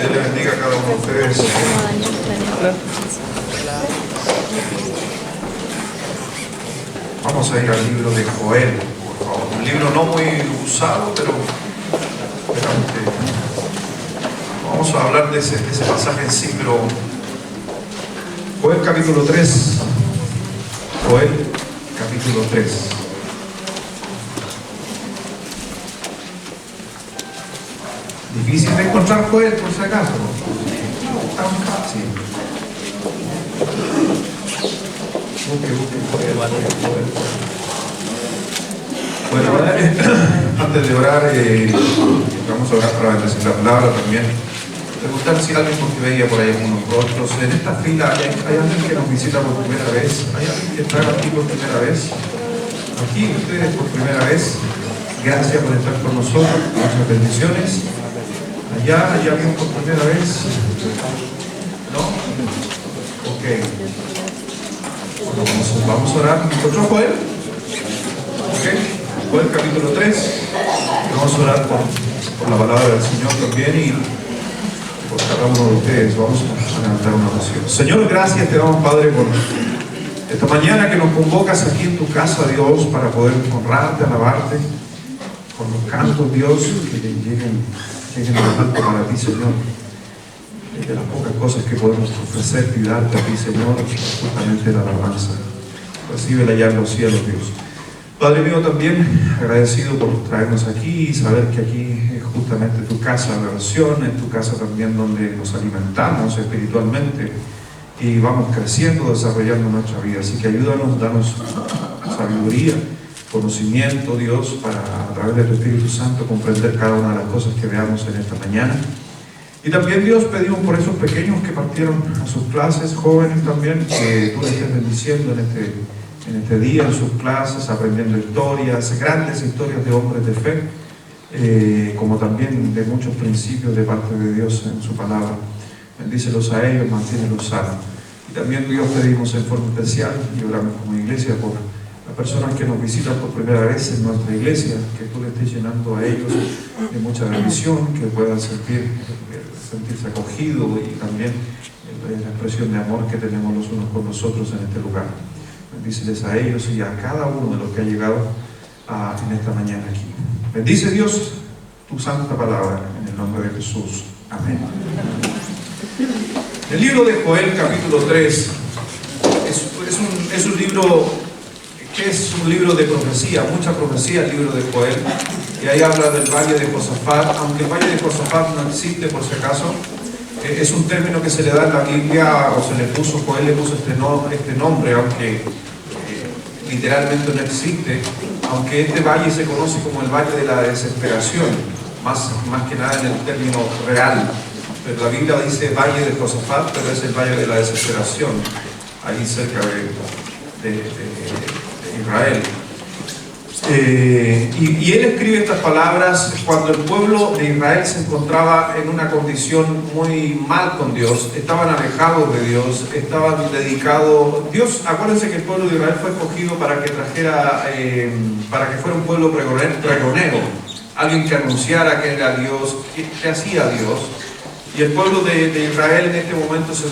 Dios le bendiga a cada uno de ustedes. Vamos a ir al libro de Joel, por favor. Un libro no muy usado, pero esperamos que vamos a hablar de ese pasaje en sí, pero Joel capítulo 3. Joel capítulo 3. Difícil de encontrar Joel, por si acaso. No tan fácil. Bueno, antes de orar, vamos a orar para bendecir la palabra también. Preguntar si alguien, porque veía por ahí algunos rostros. En esta fila hay alguien que nos visita por primera vez. ¿Hay alguien que está aquí por primera vez? Aquí ustedes por primera vez. Gracias por estar con nosotros. Muchas bendiciones. Allá hay alguien por primera vez. ¿No? Ok. Bueno, vamos a orar. ¿Encontró Joel? Ok. Joel capítulo 3. Vamos a orar por la palabra del Señor también y por cada uno de ustedes. Vamos a levantar una oración. Señor, gracias te damos, Padre, por esta mañana que nos convocas aquí en tu casa, Dios, para poder honrarte, alabarte con los cantos, Dios, que lleguen al alto para ti, Señor. Y de las pocas cosas que podemos ofrecerte y darte a ti, Señor, justamente la alabanza. Recíbela ya en los cielos, Dios. Padre mío, también agradecido por traernos aquí y saber que aquí es justamente tu casa de oración, es tu casa también donde nos alimentamos espiritualmente y vamos creciendo, desarrollando nuestra vida. Así que ayúdanos, danos sabiduría, conocimiento, Dios, para a través de tu Espíritu Santo comprender cada una de las cosas que veamos en esta mañana. Y también, Dios, pedimos por esos pequeños que partieron a sus clases, jóvenes también, que tú les estés bendiciendo en este día, en sus clases, aprendiendo historias, grandes historias de hombres de fe, como también de muchos principios de parte de Dios en su palabra. Bendícelos a ellos, manténlos sanos. Y también, Dios, pedimos en forma especial y oramos como iglesia por las personas que nos visitan por primera vez en nuestra iglesia, que tú le estés llenando a ellos de mucha bendición, que puedan sentirse acogidos y también la expresión de amor que tenemos los unos con los otros en este lugar. Bendíceles a ellos y a cada uno de los que ha llegado en esta mañana aquí. Bendice, Dios, tu santa palabra en el nombre de Jesús. Amén. El libro de Joel, capítulo 3, es un libro que es un libro de profecía, mucha profecía el libro de Joel, y ahí habla del valle de Josafat, aunque el valle de Josafat no existe por si acaso, es un término que se le da en la Biblia, o se le puso, Joel le puso este nombre, aunque literalmente no existe, aunque este valle se conoce como el valle de la desesperación, más que nada en el término real, pero la Biblia dice valle de Josafat, pero es el valle de la desesperación, ahí cerca de Israel. Y él escribe estas palabras cuando el pueblo de Israel se encontraba en una condición muy mal con Dios, estaban alejados de Dios, estaban dedicados. Dios, acuérdense que el pueblo de Israel fue escogido para que trajera, para que fuera un pueblo pregonero, alguien que anunciara que era Dios, que hacía Dios. Y el pueblo de Israel en este momento se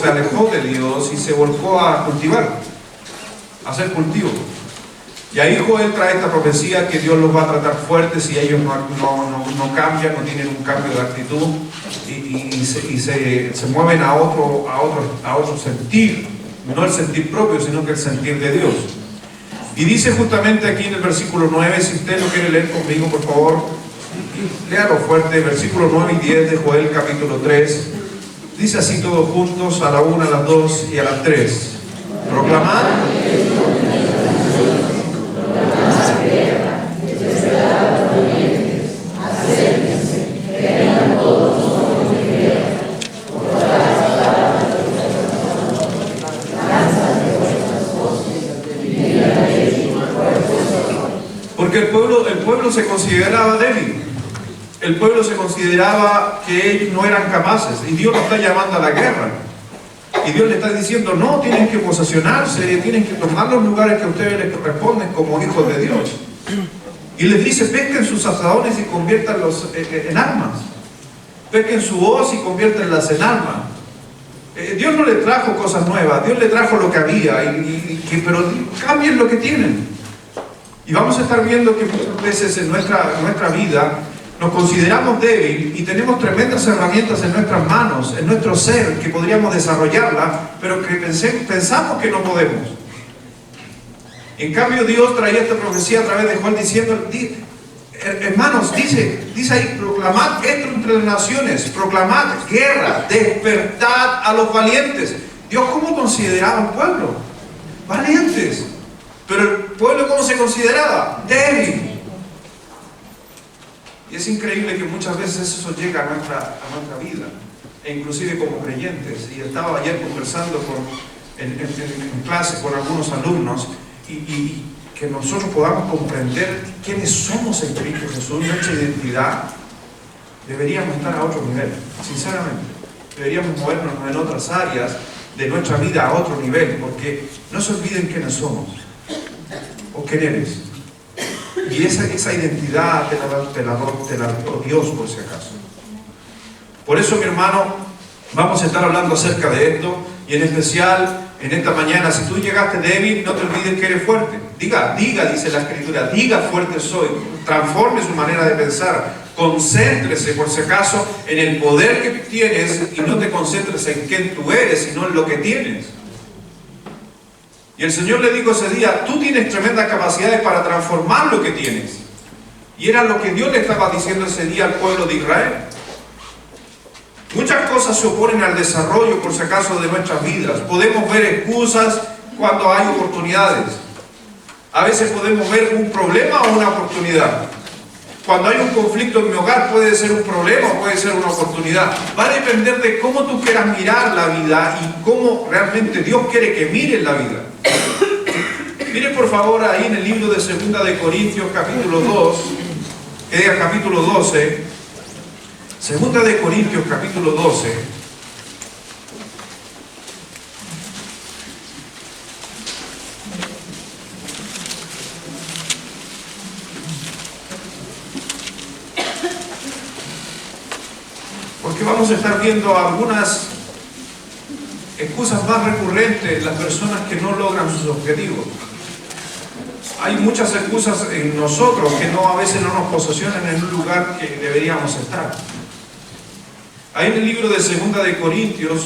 alejó de Dios y se volcó a cultivar, a hacer cultivo. Y ahí Joel trae esta profecía que Dios los va a tratar fuertes si ellos no cambian, no tienen un cambio de actitud y se mueven a otro sentir, no el sentir propio, sino que el sentir de Dios. Y dice justamente aquí en el versículo 9, si usted lo quiere leer conmigo, por favor, léalo fuerte, versículo 9 y 10 de Joel capítulo 3, dice así todos juntos, a la 1, a las 2 y a las 3. Proclamad. Porque el pueblo se consideraba débil, el pueblo se consideraba que ellos no eran capaces, y Dios los está llamando a la guerra, y Dios le está diciendo, no, tienen que posesionarse, tienen que tomar los lugares que a ustedes les corresponden como hijos de Dios, y les dice, pesquen sus azadones y conviértanlos en armas. pequen su voz y conviértenlas en alma. Dios no le trajo cosas nuevas, Dios le trajo lo que había, pero cambien lo que tienen. Y vamos a estar viendo que muchas veces en nuestra vida nos consideramos débiles y tenemos tremendas herramientas en nuestras manos, en nuestro ser, que podríamos desarrollarla, pero que pensamos que no podemos. En cambio, Dios traía esta profecía a través de Juan diciendo, hermanos, dice ahí, proclamad esto entre las naciones, proclamad guerra, despertad a los valientes. Dios, ¿cómo consideraba al pueblo? Valientes. Pero el pueblo, ¿cómo se consideraba? Débil. Y es increíble que muchas veces eso llega a nuestra vida, e inclusive como creyentes. Y estaba ayer conversando en clase con algunos alumnos, y que nosotros podamos comprender quiénes somos en Cristo Jesús, nuestra identidad. Deberíamos estar a otro nivel, sinceramente. Deberíamos movernos en otras áreas de nuestra vida a otro nivel, porque no se olviden quiénes somos o quién eres. Y esa identidad te la dio Dios, por si acaso. Por eso, mi hermano, vamos a estar hablando acerca de esto, y en especial en esta mañana, si tú llegaste débil, no te olvides que eres fuerte. Diga, dice la Escritura, diga fuerte soy. Transforme su manera de pensar. Concéntrese, por si acaso, en el poder que tienes, y no te concentres en quién tú eres, sino en lo que tienes. Y el Señor le dijo ese día, tú tienes tremendas capacidades para transformar lo que tienes. Y era lo que Dios le estaba diciendo ese día al pueblo de Israel. Muchas cosas se oponen al desarrollo, por si acaso, de nuestras vidas. Podemos ver excusas cuando hay oportunidades. A veces podemos ver un problema o una oportunidad. Cuando hay un conflicto en mi hogar, puede ser un problema o puede ser una oportunidad. Va a depender de cómo tú quieras mirar la vida y cómo realmente Dios quiere que mires la vida. Mire por favor ahí en el libro de 2 de Corintios, capítulo 2, capítulo 12. 2 de Corintios, capítulo 12. Porque vamos a estar viendo algunas excusas más recurrentes en las personas que no logran sus objetivos. Hay muchas excusas en nosotros que a veces no nos posicionan en un lugar que deberíamos estar. Ahí en el libro de 2 de Corintios,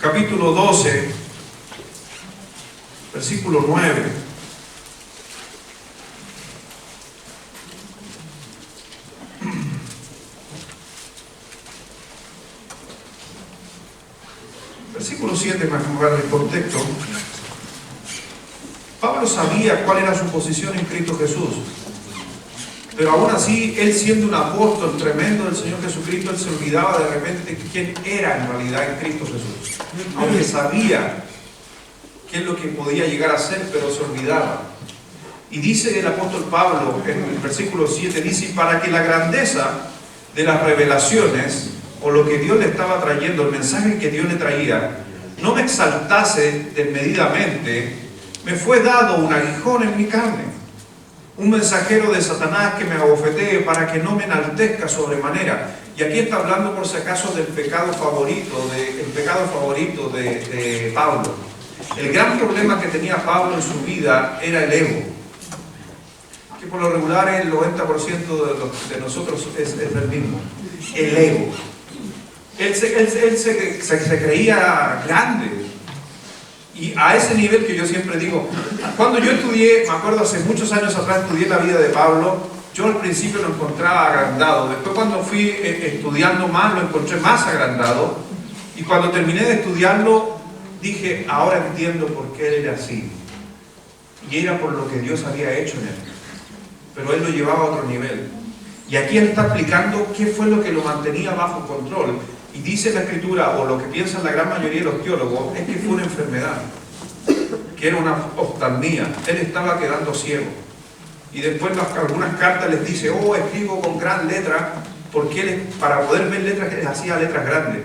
capítulo 12, versículo 9. Versículo 7, para jugar el contexto. Pablo sabía cuál era su posición en Cristo Jesús. Pero aún así, él siendo un apóstol tremendo del Señor Jesucristo, él se olvidaba de repente quién era en realidad en Cristo Jesús. Aunque sabía qué es lo que podía llegar a ser, pero se olvidaba. Y dice el apóstol Pablo en el versículo 7, dice, para que la grandeza de las revelaciones, o lo que Dios le estaba trayendo, el mensaje que Dios le traía, no me exaltase desmedidamente, me fue dado un aguijón en mi carne. Un mensajero de Satanás que me abofetee para que no me enaltezca sobremanera. Y aquí está hablando por si acaso del pecado favorito, de Pablo. El gran problema que tenía Pablo en su vida era el ego. Que por lo regular el 90% de nosotros es el mismo. El ego. Él se creía grande. Y a ese nivel que yo siempre digo, cuando yo estudié, me acuerdo hace muchos años atrás, estudié la vida de Pablo, yo al principio lo encontraba agrandado. Después cuando fui estudiando más, lo encontré más agrandado. Y cuando terminé de estudiarlo, dije, ahora entiendo por qué él era así. Y era por lo que Dios había hecho en él. Pero él lo llevaba a otro nivel. Y aquí él está explicando qué fue lo que lo mantenía bajo control. Y dice la Escritura, o lo que piensan la gran mayoría de los teólogos, es que fue una enfermedad, que era una oftalmía. Él estaba quedando ciego. Y después algunas cartas les dice, escribo con gran letra, porque él, para poder ver letras, él hacía letras grandes.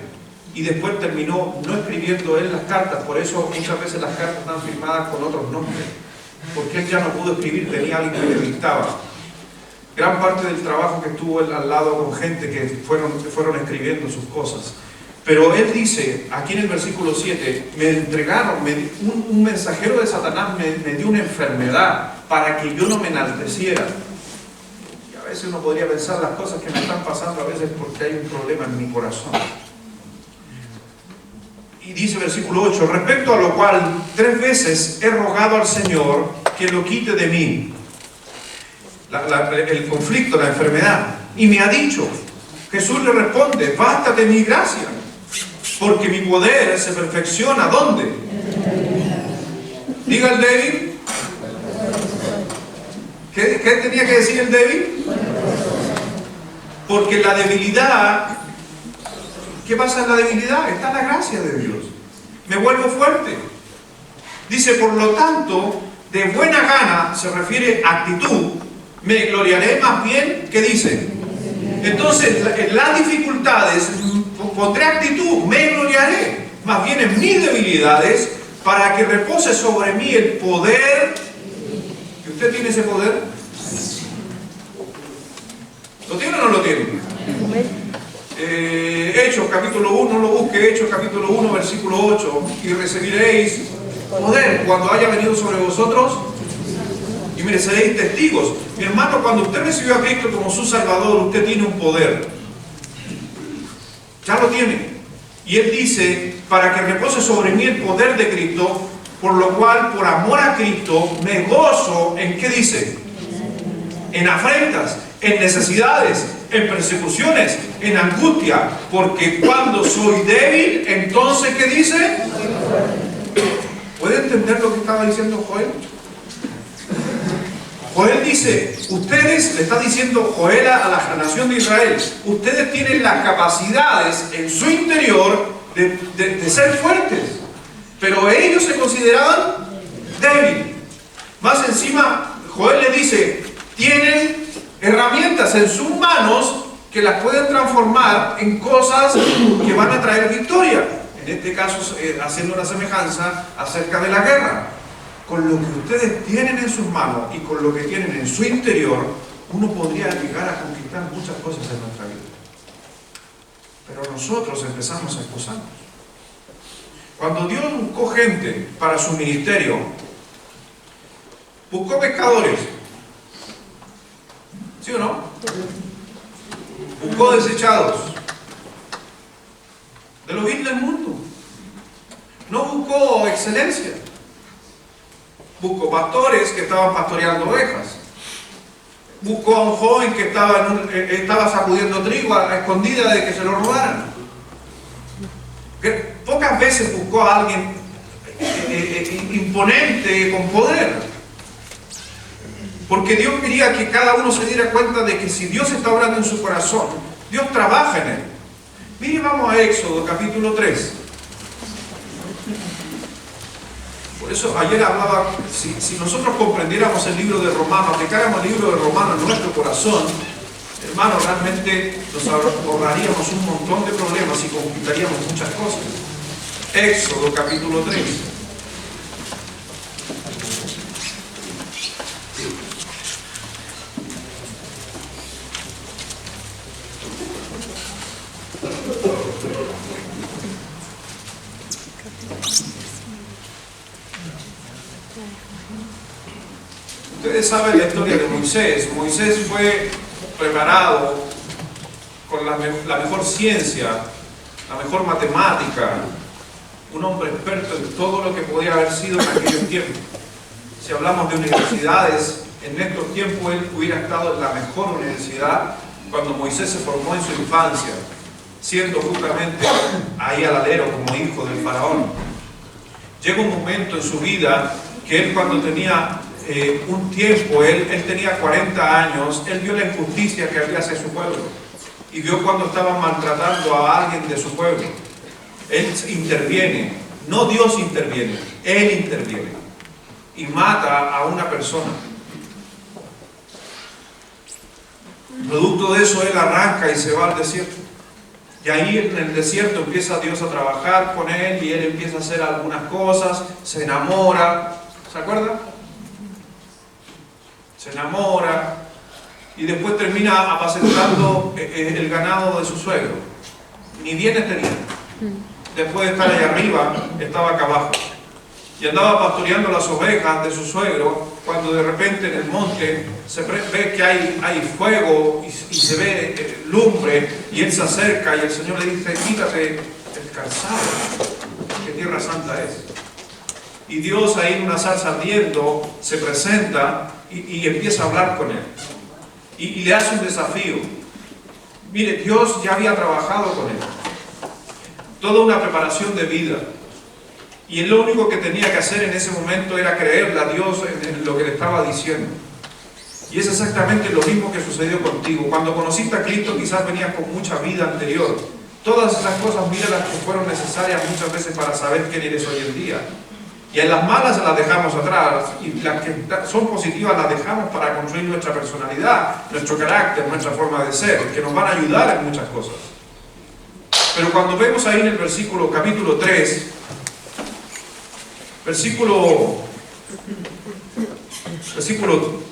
Y después terminó no escribiendo él las cartas, por eso muchas veces las cartas están firmadas con otros nombres, porque él ya no pudo escribir, tenía alguien que le dictaba. gran parte del trabajo que estuvo él al lado con gente que fueron escribiendo sus cosas. Pero él dice, aquí en el versículo 7, me entregaron, un mensajero de Satanás me dio una enfermedad para que yo no me enalteciera. Y a veces uno podría pensar las cosas que me están pasando a veces porque hay un problema en mi corazón. Y dice versículo 8, respecto a lo cual 3 veces he rogado al Señor que lo quite de mí. El conflicto, la enfermedad. Y me ha dicho, Jesús le responde, bástate mi gracia, porque mi poder se perfecciona, ¿dónde? Diga el débil. ¿Qué tenía que decir el débil? Porque la debilidad, ¿qué pasa en la debilidad? Está la gracia de Dios. Me vuelvo fuerte. Dice, por lo tanto, de buena gana, se refiere a actitud, me gloriaré más bien, ¿qué dice? Entonces, en las dificultades, pondré actitud, me gloriaré, más bien en mis debilidades, para que repose sobre mí el poder. ¿Y usted tiene ese poder? ¿Lo tiene o no lo tiene? Hechos capítulo 1, no lo busque, Hechos capítulo 1, versículo 8, y recibiréis poder cuando haya venido sobre vosotros, y mire, seréis testigos. Mi hermano, cuando usted recibió a Cristo como su Salvador, usted tiene un poder. Ya lo tiene. Y Él dice, para que repose sobre mí el poder de Cristo, por lo cual, por amor a Cristo, me gozo en, ¿qué dice? En afrentas, en necesidades, en persecuciones, en angustia, porque cuando soy débil, entonces, ¿qué dice? ¿Puede entender lo que estaba diciendo Joel? Joel dice, ustedes, le está diciendo Joel a la nación de Israel, ustedes tienen las capacidades en su interior de ser fuertes, pero ellos se consideraban débiles. Más encima, Joel le dice, tienen herramientas en sus manos que las pueden transformar en cosas que van a traer victoria. En este caso, haciendo una semejanza acerca de la guerra. Con lo que ustedes tienen en sus manos y con lo que tienen en su interior, uno podría llegar a conquistar muchas cosas en nuestra vida. Pero nosotros empezamos a excusarnos. Cuando Dios buscó gente para su ministerio, buscó pescadores. ¿Sí o no? Buscó desechados de lo vil del mundo. No buscó excelencia. Buscó pastores que estaban pastoreando ovejas. Buscó a un joven que estaba sacudiendo trigo a escondida de que se lo robaran. Pocas veces buscó a alguien imponente, con poder. Porque Dios quería que cada uno se diera cuenta de que si Dios está obrando en su corazón, Dios trabaja en él. Mire, vamos a Éxodo capítulo 3. Por eso ayer hablaba, si nosotros comprendiéramos el libro de Romanos, aplicáramos el libro de Romanos en nuestro corazón, hermano, realmente nos ahorraríamos un montón de problemas y conquistaríamos muchas cosas. Éxodo capítulo 3. Ustedes saben la historia de Moisés. Moisés fue preparado con la mejor ciencia, la mejor matemática, un hombre experto en todo lo que podía haber sido en aquellos tiempos. Si hablamos de universidades, en estos tiempos él hubiera estado en la mejor universidad cuando Moisés se formó en su infancia, siendo justamente ahí al alero como hijo del faraón. Llega un momento en su vida que él, cuando tenía un tiempo, él tenía 40 años, él vio la injusticia que había hacia su pueblo y vio cuando estaban maltratando a alguien de su pueblo. Él interviene, no Dios interviene, él interviene y mata a una persona. Producto de eso, él arranca y se va al desierto. Y ahí en el desierto empieza Dios a trabajar con él y él empieza a hacer algunas cosas, se enamora. ¿Se acuerda? Se enamora y después termina apacentando el ganado de su suegro. Ni bienes tenía. Después de estar allá arriba, estaba acá abajo. Y andaba pastoreando las ovejas de su suegro, cuando de repente en el monte se ve que hay fuego y se ve lumbre, y él se acerca y el Señor le dice: quítate el calzado, que tierra santa es. Y Dios ahí en una zarza ardiendo se presenta y empieza a hablar con él. Y le hace un desafío. Mire, Dios ya había trabajado con él. Toda una preparación de vida. Y él lo único que tenía que hacer en ese momento era creerle a Dios en lo que le estaba diciendo. Y es exactamente lo mismo que sucedió contigo. Cuando conociste a Cristo, quizás venías con mucha vida anterior. Todas esas cosas, mira, las que fueron necesarias muchas veces para saber quién eres hoy en día. Y en las malas las dejamos atrás, y las que son positivas las dejamos para construir nuestra personalidad, nuestro carácter, nuestra forma de ser, que nos van a ayudar en muchas cosas. Pero cuando vemos ahí en el capítulo 3, versículo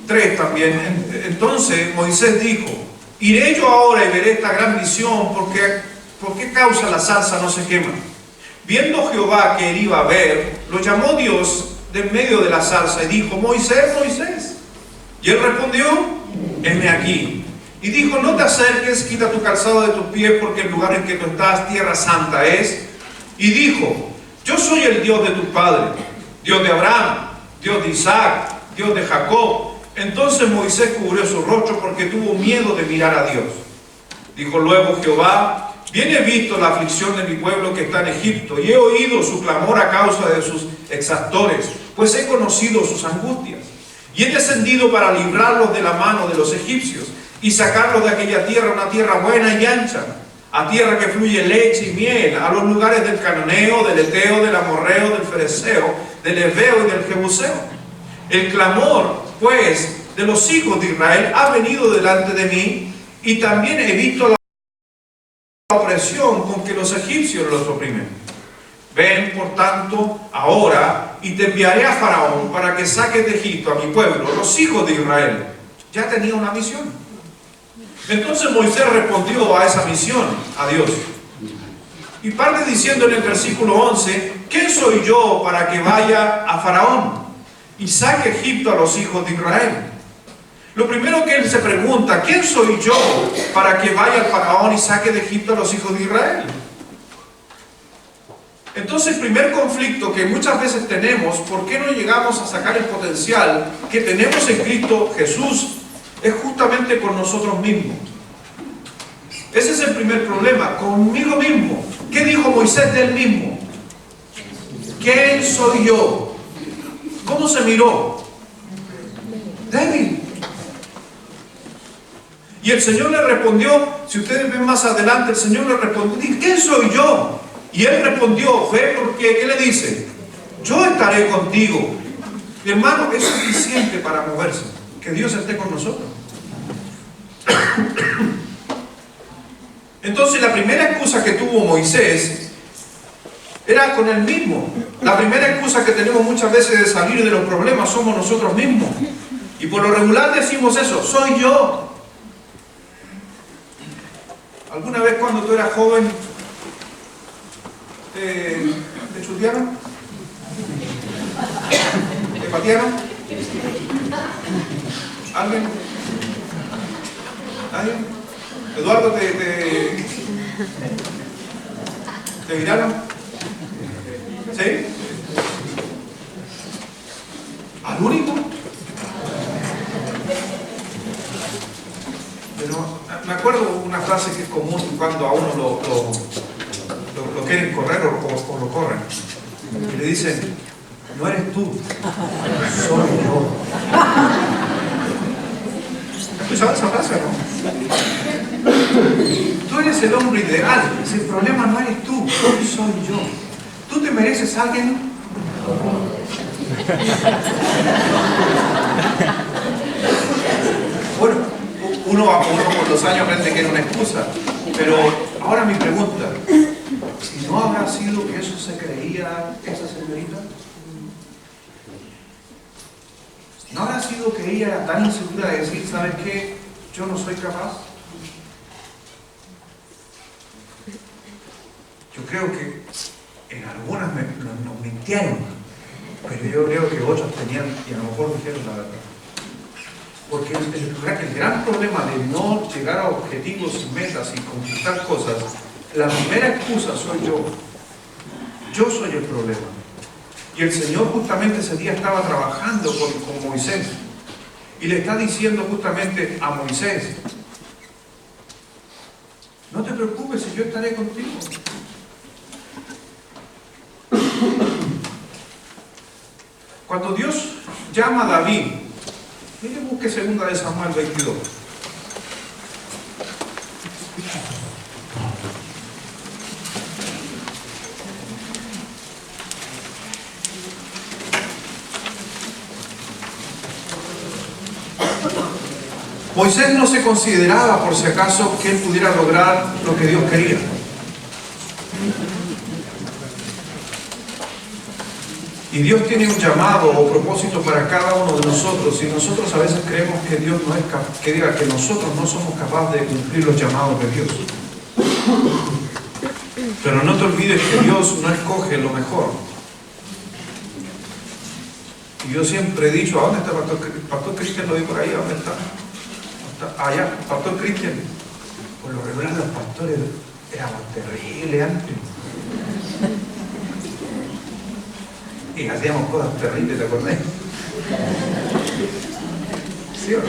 3 también, entonces Moisés dijo: iré yo ahora y veré esta gran visión, porque ¿por qué causa la zarza no se quema? Viendo Jehová que él iba a ver, lo llamó Dios de en medio de la zarza y dijo: Moisés, Moisés. Y él respondió: heme aquí. Y dijo: no te acerques, quita tu calzado de tus pies, porque el lugar en que tú estás, tierra santa es. Y dijo: yo soy el Dios de tu padre, Dios de Abraham, Dios de Isaac, Dios de Jacob. Entonces Moisés cubrió su rostro porque tuvo miedo de mirar a Dios. Dijo luego Jehová: bien he visto la aflicción de mi pueblo que está en Egipto, y he oído su clamor a causa de sus exactores, pues he conocido sus angustias. Y he descendido para librarlos de la mano de los egipcios, y sacarlos de aquella tierra, una tierra buena y ancha, a tierra que fluye leche y miel, a los lugares del cananeo, del eteo, del amorreo, del fereceo, del heveo y del jebuseo. El clamor, pues, de los hijos de Israel ha venido delante de mí, y también he visto la opresión con que los egipcios los oprimen. Ven, por tanto, ahora, y te enviaré a Faraón para que saques de Egipto a mi pueblo, los hijos de Israel. Ya tenía una misión. Entonces Moisés respondió a esa misión, a Dios. Y parte diciendo en el versículo 11: ¿quién soy yo para que vaya a Faraón y saque Egipto a los hijos de Israel? Lo primero que él se pregunta: ¿quién soy yo para que vaya al Faraón y saque de Egipto a los hijos de Israel? Entonces el primer conflicto que muchas veces tenemos, ¿por qué no llegamos a sacar el potencial que tenemos en Cristo Jesús? Es justamente con nosotros mismos. Ese es el primer problema, conmigo mismo. ¿Qué dijo Moisés de él mismo? ¿Quién soy yo? ¿Cómo se miró? Débil. Y el Señor le respondió, si ustedes ven más adelante, el Señor le respondió: ¿quién soy yo? Y él respondió: ve, porque, ¿qué le dice? Yo estaré contigo. Mi hermano, es suficiente para moverse, que Dios esté con nosotros. Entonces la primera excusa que tuvo Moisés era con él mismo. La primera excusa que tenemos muchas veces de salir de los problemas somos nosotros mismos. Y por lo regular decimos eso: soy yo. ¿Alguna vez cuando tú eras joven te chutearon? ¿Te patearon? ¿Alguien? ¿Nadie? ¿Eduardo te miraron? ¿Sí? ¿Al único? Pero me acuerdo una frase que es común cuando a uno lo quieren correr o lo corren. Y le dicen: no eres tú, soy yo. ¿Has escuchado esa frase o no? Tú eres el hombre ideal. El problema no eres tú, soy yo. ¿Tú te mereces a alguien? Bueno, uno con los años aprende que era una excusa. Pero ahora mi pregunta: ¿no habrá sido que eso se creía esa señorita? ¿No habrá sido que ella era tan insegura de decir: ¿sabes qué? yo no soy capaz. Yo creo que en algunas nos mintieron, pero yo creo que otras tenían, y a lo mejor dijeron la verdad. Porque el gran problema de no llegar a objetivos y metas y conquistar cosas, la primera excusa soy yo. Yo soy el problema. Y el Señor justamente ese día estaba trabajando con Moisés. Y le está diciendo justamente a Moisés, no te preocupes, si yo estaré contigo. Cuando Dios llama a David, mire, busque 2 de Samuel 22. Moisés no se consideraba, por si acaso, que él pudiera lograr lo que Dios quería. Y Dios tiene un llamado o propósito para cada uno de nosotros, y nosotros a veces creemos que Dios no es que nosotros no somos capaces de cumplir los llamados de Dios. Pero no te olvides que Dios no escoge lo mejor. Y yo siempre he dicho, ¿a dónde está Pastor Cristian? Lo vi por ahí, ¿a dónde está? Allá, Pastor Cristian. Por lo regular los pastores éramos terribles antes. Y hacíamos cosas terribles, ¿te acordás? ¿Sí o no?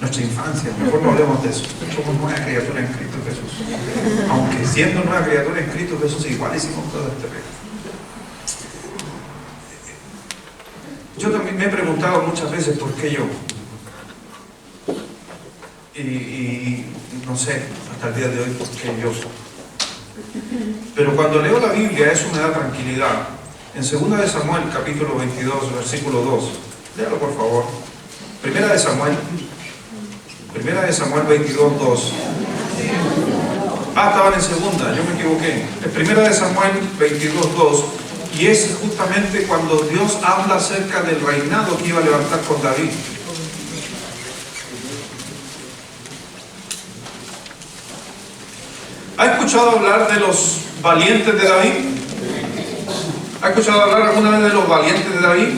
Nuestra infancia, mejor no hablemos de eso. Somos nueva criatura en Cristo Jesús. Aunque siendo nueva criatura en Cristo Jesús, igual hicimos cosas terribles. Yo también me he preguntado muchas veces por qué yo. Y no sé, hasta el día de hoy, por qué yo. Pero cuando leo la Biblia, eso me da tranquilidad. En 2 de Samuel, capítulo 22, versículo 2. Léalo, por favor. 1 de Samuel 22, 2. Estaban en segunda, yo me equivoqué. En 1 de Samuel 22, 2. Y es justamente cuando Dios habla acerca del reinado que iba a levantar con David. ¿Ha escuchado hablar de los valientes de David? ¿Ha escuchado hablar alguna vez de los valientes de David?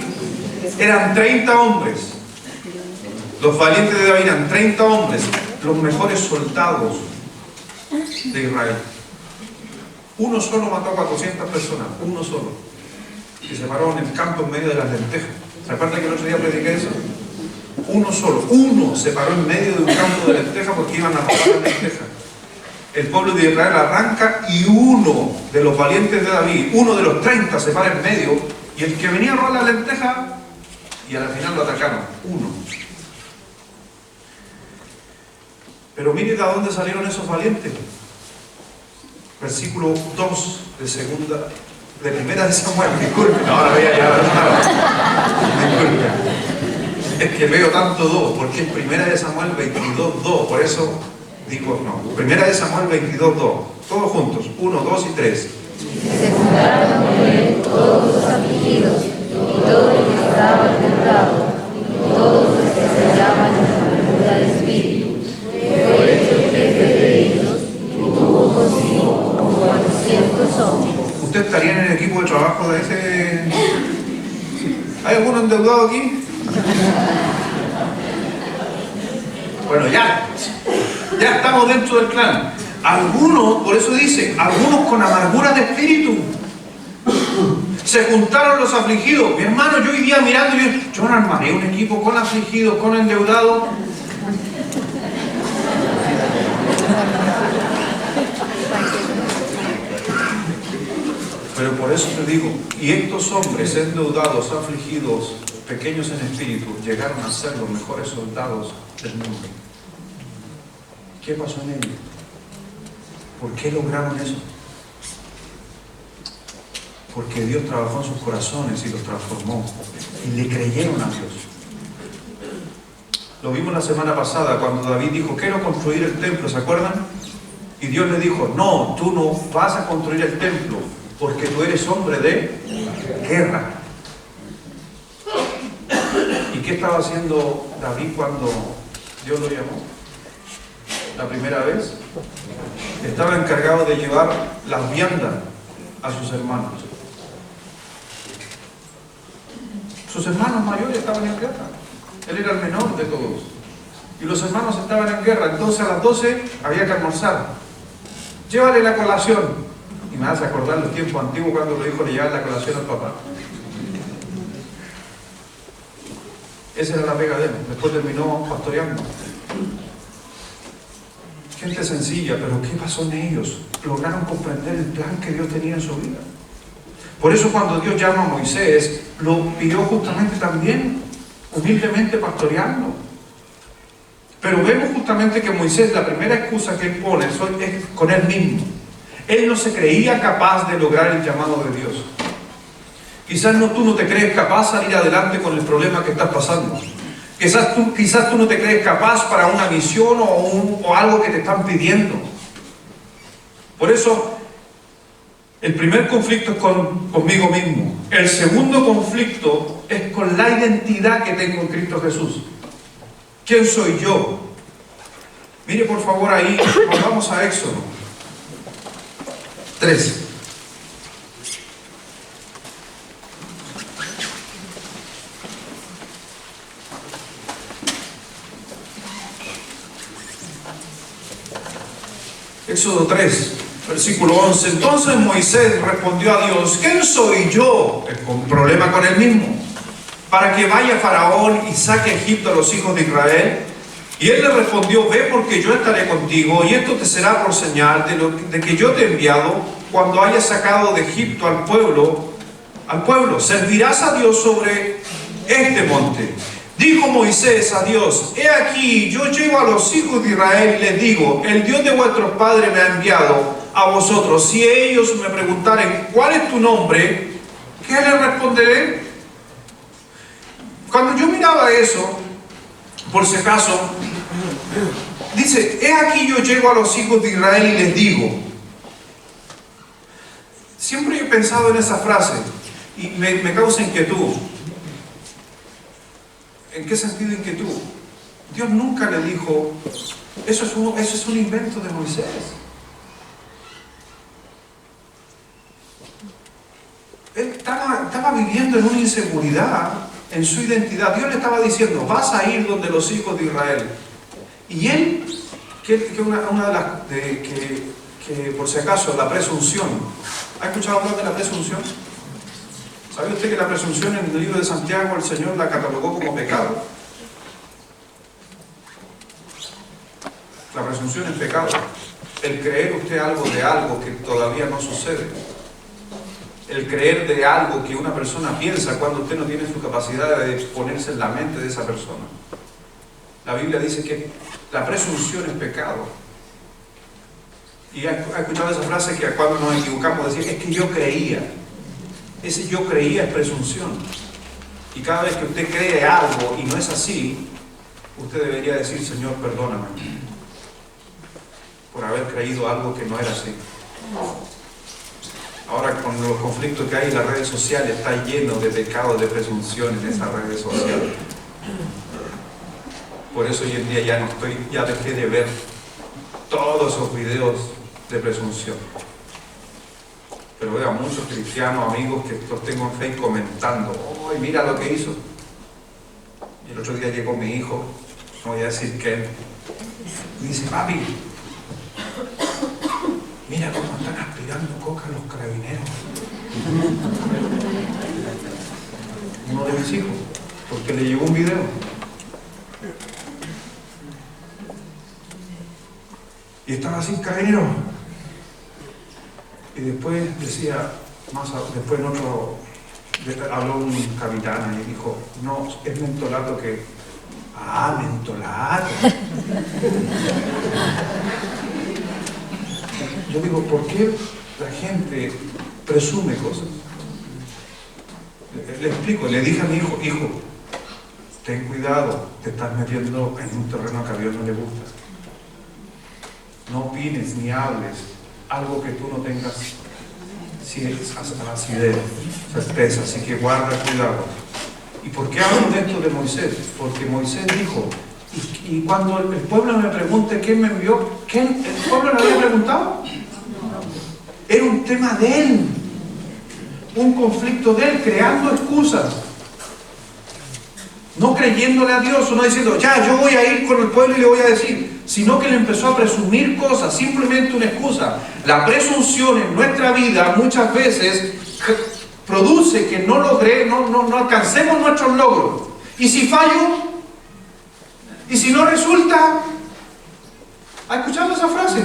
Eran 30 hombres. Los valientes de David eran 30 hombres, los mejores soldados de Israel. Uno solo mató a 400 personas, uno solo. Que se paró en el campo en medio de las lentejas. ¿Se acuerdan que el otro día prediqué eso? Uno solo, uno se paró en medio de un campo de lentejas porque iban a robar las lentejas. El pueblo de Israel arranca y uno de los valientes de David, uno de los 30 se para en medio, y el que venía a robar la lenteja, y al final lo atacaron, uno. Pero mire de dónde salieron esos valientes. Versículo 2 de 1 de Samuel, disculpen, ahora voy a llevar disculpen. Es que veo tanto 2, porque es 1 de Samuel 22, 2, por eso digo no. 1 de Samuel 22, 2, todos juntos, 1, 2 y 3. Se juntaron con él todos los afligidos, y todos los que estaban tentados, y todos los que se hallaban en la amargura de espíritu. Fue hecho jefe de ellos, y tuvo consigo como 400 hombres. ¿Usted estaría en el equipo de trabajo de ese? ¿Hay alguno endeudado aquí? Bueno, ya estamos dentro del clan. Algunos, por eso dice, algunos con amargura de espíritu. Se juntaron los afligidos. Mi hermano, yo hoy día mirando, yo no armaré un equipo con afligidos, con endeudados. Pero por eso te digo, y estos hombres endeudados, afligidos, pequeños en espíritu, llegaron a ser los mejores soldados del mundo. ¿Qué pasó en ellos? ¿Por qué lograron eso? Porque Dios trabajó en sus corazones y los transformó. Y le creyeron a Dios. Lo vimos la semana pasada cuando David dijo, quiero construir el templo, ¿se acuerdan? Y Dios le dijo, no, tú no vas a construir el templo, porque tú eres hombre de guerra. ¿Y qué estaba haciendo David cuando Dios lo llamó la primera vez, estaba encargado de llevar las viandas a sus hermanos. Sus hermanos mayores estaban en guerra. Él era el menor de todos. Y los hermanos estaban en guerra. Entonces a las 12 había que almorzar. Llévale la colación. Y me hace acordar los tiempos antiguos cuando los hijos le llevaban la colación al papá. Esa era la pega de él. Después terminó pastoreando. Gente sencilla, pero ¿qué pasó en ellos? Lograron comprender el plan que Dios tenía en su vida. Por eso cuando Dios llama a Moisés, lo pidió justamente también humildemente pastoreando. Pero vemos justamente que Moisés, la primera excusa que él pone es con él mismo. Él no se creía capaz de lograr el llamado de Dios. Quizás tú no te crees capaz de salir adelante con el problema que estás pasando. Quizás tú no te crees capaz para una misión o algo que te están pidiendo. Por eso, el primer conflicto es conmigo mismo. El segundo conflicto es con la identidad que tengo en Cristo Jesús. ¿Quién soy yo? Mire por favor ahí, vamos a Éxodo 3. Éxodo 3, versículo 11. Entonces Moisés respondió a Dios: ¿quién soy yo? Con problema con él mismo, para que vaya Faraón y saque a Egipto a los hijos de Israel. Y él le respondió: ve, porque yo estaré contigo, y esto te será por señal de que yo te he enviado cuando hayas sacado de Egipto al pueblo. Servirás a Dios sobre este monte. Dijo Moisés a Dios: he aquí, yo llego a los hijos de Israel y les digo: el Dios de vuestros padres me ha enviado a vosotros. Si ellos me preguntaren: ¿cuál es tu nombre?, ¿qué les responderé? Cuando yo miraba eso, por si acaso, dice: he aquí, yo llego a los hijos de Israel y les digo. Siempre he pensado en esa frase y me causa inquietud. ¿En qué sentido inquietud? Dios nunca le dijo: eso es un invento de Moisés. Él estaba viviendo en una inseguridad en su identidad. Dios le estaba diciendo: vas a ir donde los hijos de Israel. Y él, una de las que por si acaso, la presunción. ¿Ha escuchado hablar de la presunción? ¿Sabe usted que la presunción en el libro de Santiago el Señor la catalogó como pecado? La presunción es pecado. El creer usted algo de algo que todavía no sucede. El creer de algo que una persona piensa cuando usted no tiene su capacidad de ponerse en la mente de esa persona. La Biblia dice que la presunción es pecado. Y ha escuchado esa frase que cuando nos equivocamos decir: es que yo creía. Ese yo creía es presunción. Y cada vez que usted cree algo y no es así, usted debería decir: Señor, perdóname por haber creído algo que no era así. Ahora, con los conflictos que hay en las redes sociales, está lleno de pecados de presunción en esas redes sociales. Por eso hoy en día ya dejé de ver todos esos videos de presunción. Pero veo a muchos cristianos, amigos, que los tengo en Facebook comentando: ¡ay, mira lo que hizo! Y el otro día llegó mi hijo, no voy a decir qué, y dice: papi, mira cómo están aspirando coca los carabineros. Uno de mis hijos, porque le llegó un video. Y estaba así, carabinero. Y después decía, después en otro, habló un capitán y dijo: no, es mentolato que... ¡ah, mentolato! Yo digo: ¿por qué la gente presume cosas? Le explico, le dije a mi hijo: hijo, ten cuidado, te estás metiendo en un terreno que a Dios no le gusta. No opines ni hables algo que tú no tengas acidez, certeza, así que guarda cuidado. ¿Y por qué hablo de esto de Moisés? Porque Moisés dijo, y cuando el pueblo me pregunte quién me envió, ¿quién? ¿El pueblo le había preguntado? Era un tema de él, un conflicto de él, creando excusas, no creyéndole a Dios, o no diciendo, ya, yo voy a ir con el pueblo y le voy a decir, sino que le empezó a presumir cosas, simplemente una excusa. La presunción en nuestra vida muchas veces produce que no alcancemos nuestros logros. ¿Y si fallo? ¿Y si no resulta? ¿Ha escuchado esa frase?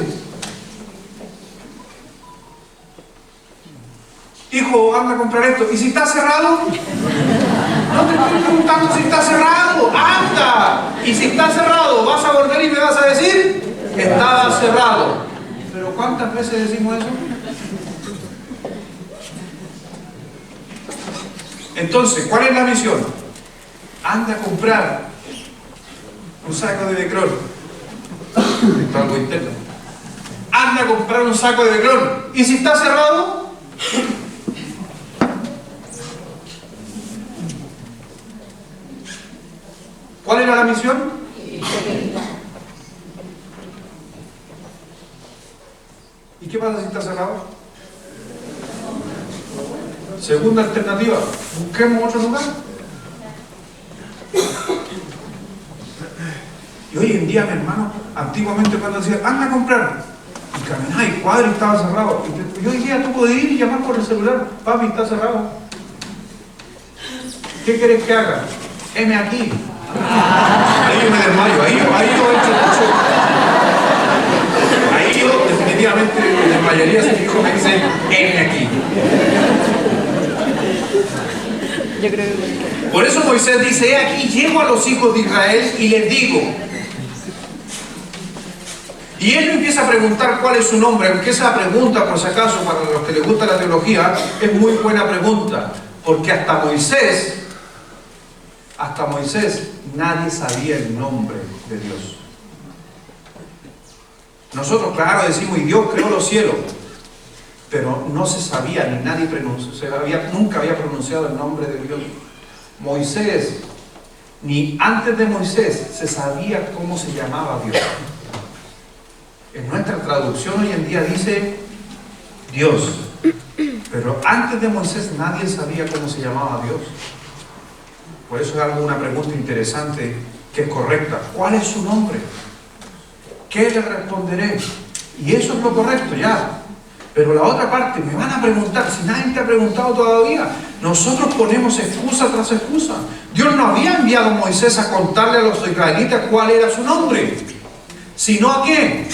Hijo, anda a comprar esto. ¿Y si está cerrado? No te estoy preguntando si está cerrado. ¡Anda! Y si está cerrado, vas a volver y me vas a decir, estaba cerrado. Pero ¿cuántas veces decimos eso? Entonces, ¿cuál es la misión? Anda a comprar un saco de Becrón. Esto es algo interno. Anda a comprar un saco de Becrón. ¿Y si está cerrado? ¿Cuál era la misión? ¿Y qué pasa si está cerrado? Segunda alternativa, busquemos otro lugar. Y hoy en día, mi hermano, antiguamente cuando decía, anda a comprar, y caminaba y cuadra y estaba cerrado. Y hoy en día tú puedes ir y llamar por el celular, papi, está cerrado. ¿Qué quieres que haga? Heme aquí. Ahí yo me desmayo, ahí yo he hecho mucho. Ahí yo definitivamente me desmayaría si mi hijo me dice, heme aquí. Por eso Moisés dice, he aquí llego a los hijos de Israel y les digo. Y él me empieza a preguntar cuál es su nombre, aunque esa pregunta, por si acaso, para los que les gusta la teología, es muy buena pregunta, porque hasta Moisés, nadie sabía el nombre de Dios. Nosotros, claro, decimos, y Dios creó los cielos, pero no se sabía, ni nadie nunca había pronunciado el nombre de Dios. Moisés, ni antes de Moisés, se sabía cómo se llamaba Dios. En nuestra traducción hoy en día dice Dios, pero antes de Moisés nadie sabía cómo se llamaba Dios. Por eso es una pregunta interesante que es correcta. ¿Cuál es su nombre? ¿Qué le responderé? Y eso es lo correcto ya. Pero la otra parte, me van a preguntar, si nadie te ha preguntado todavía. Nosotros ponemos excusa tras excusa. Dios no había enviado a Moisés a contarle a los israelitas cuál era su nombre, sino ¿a quién?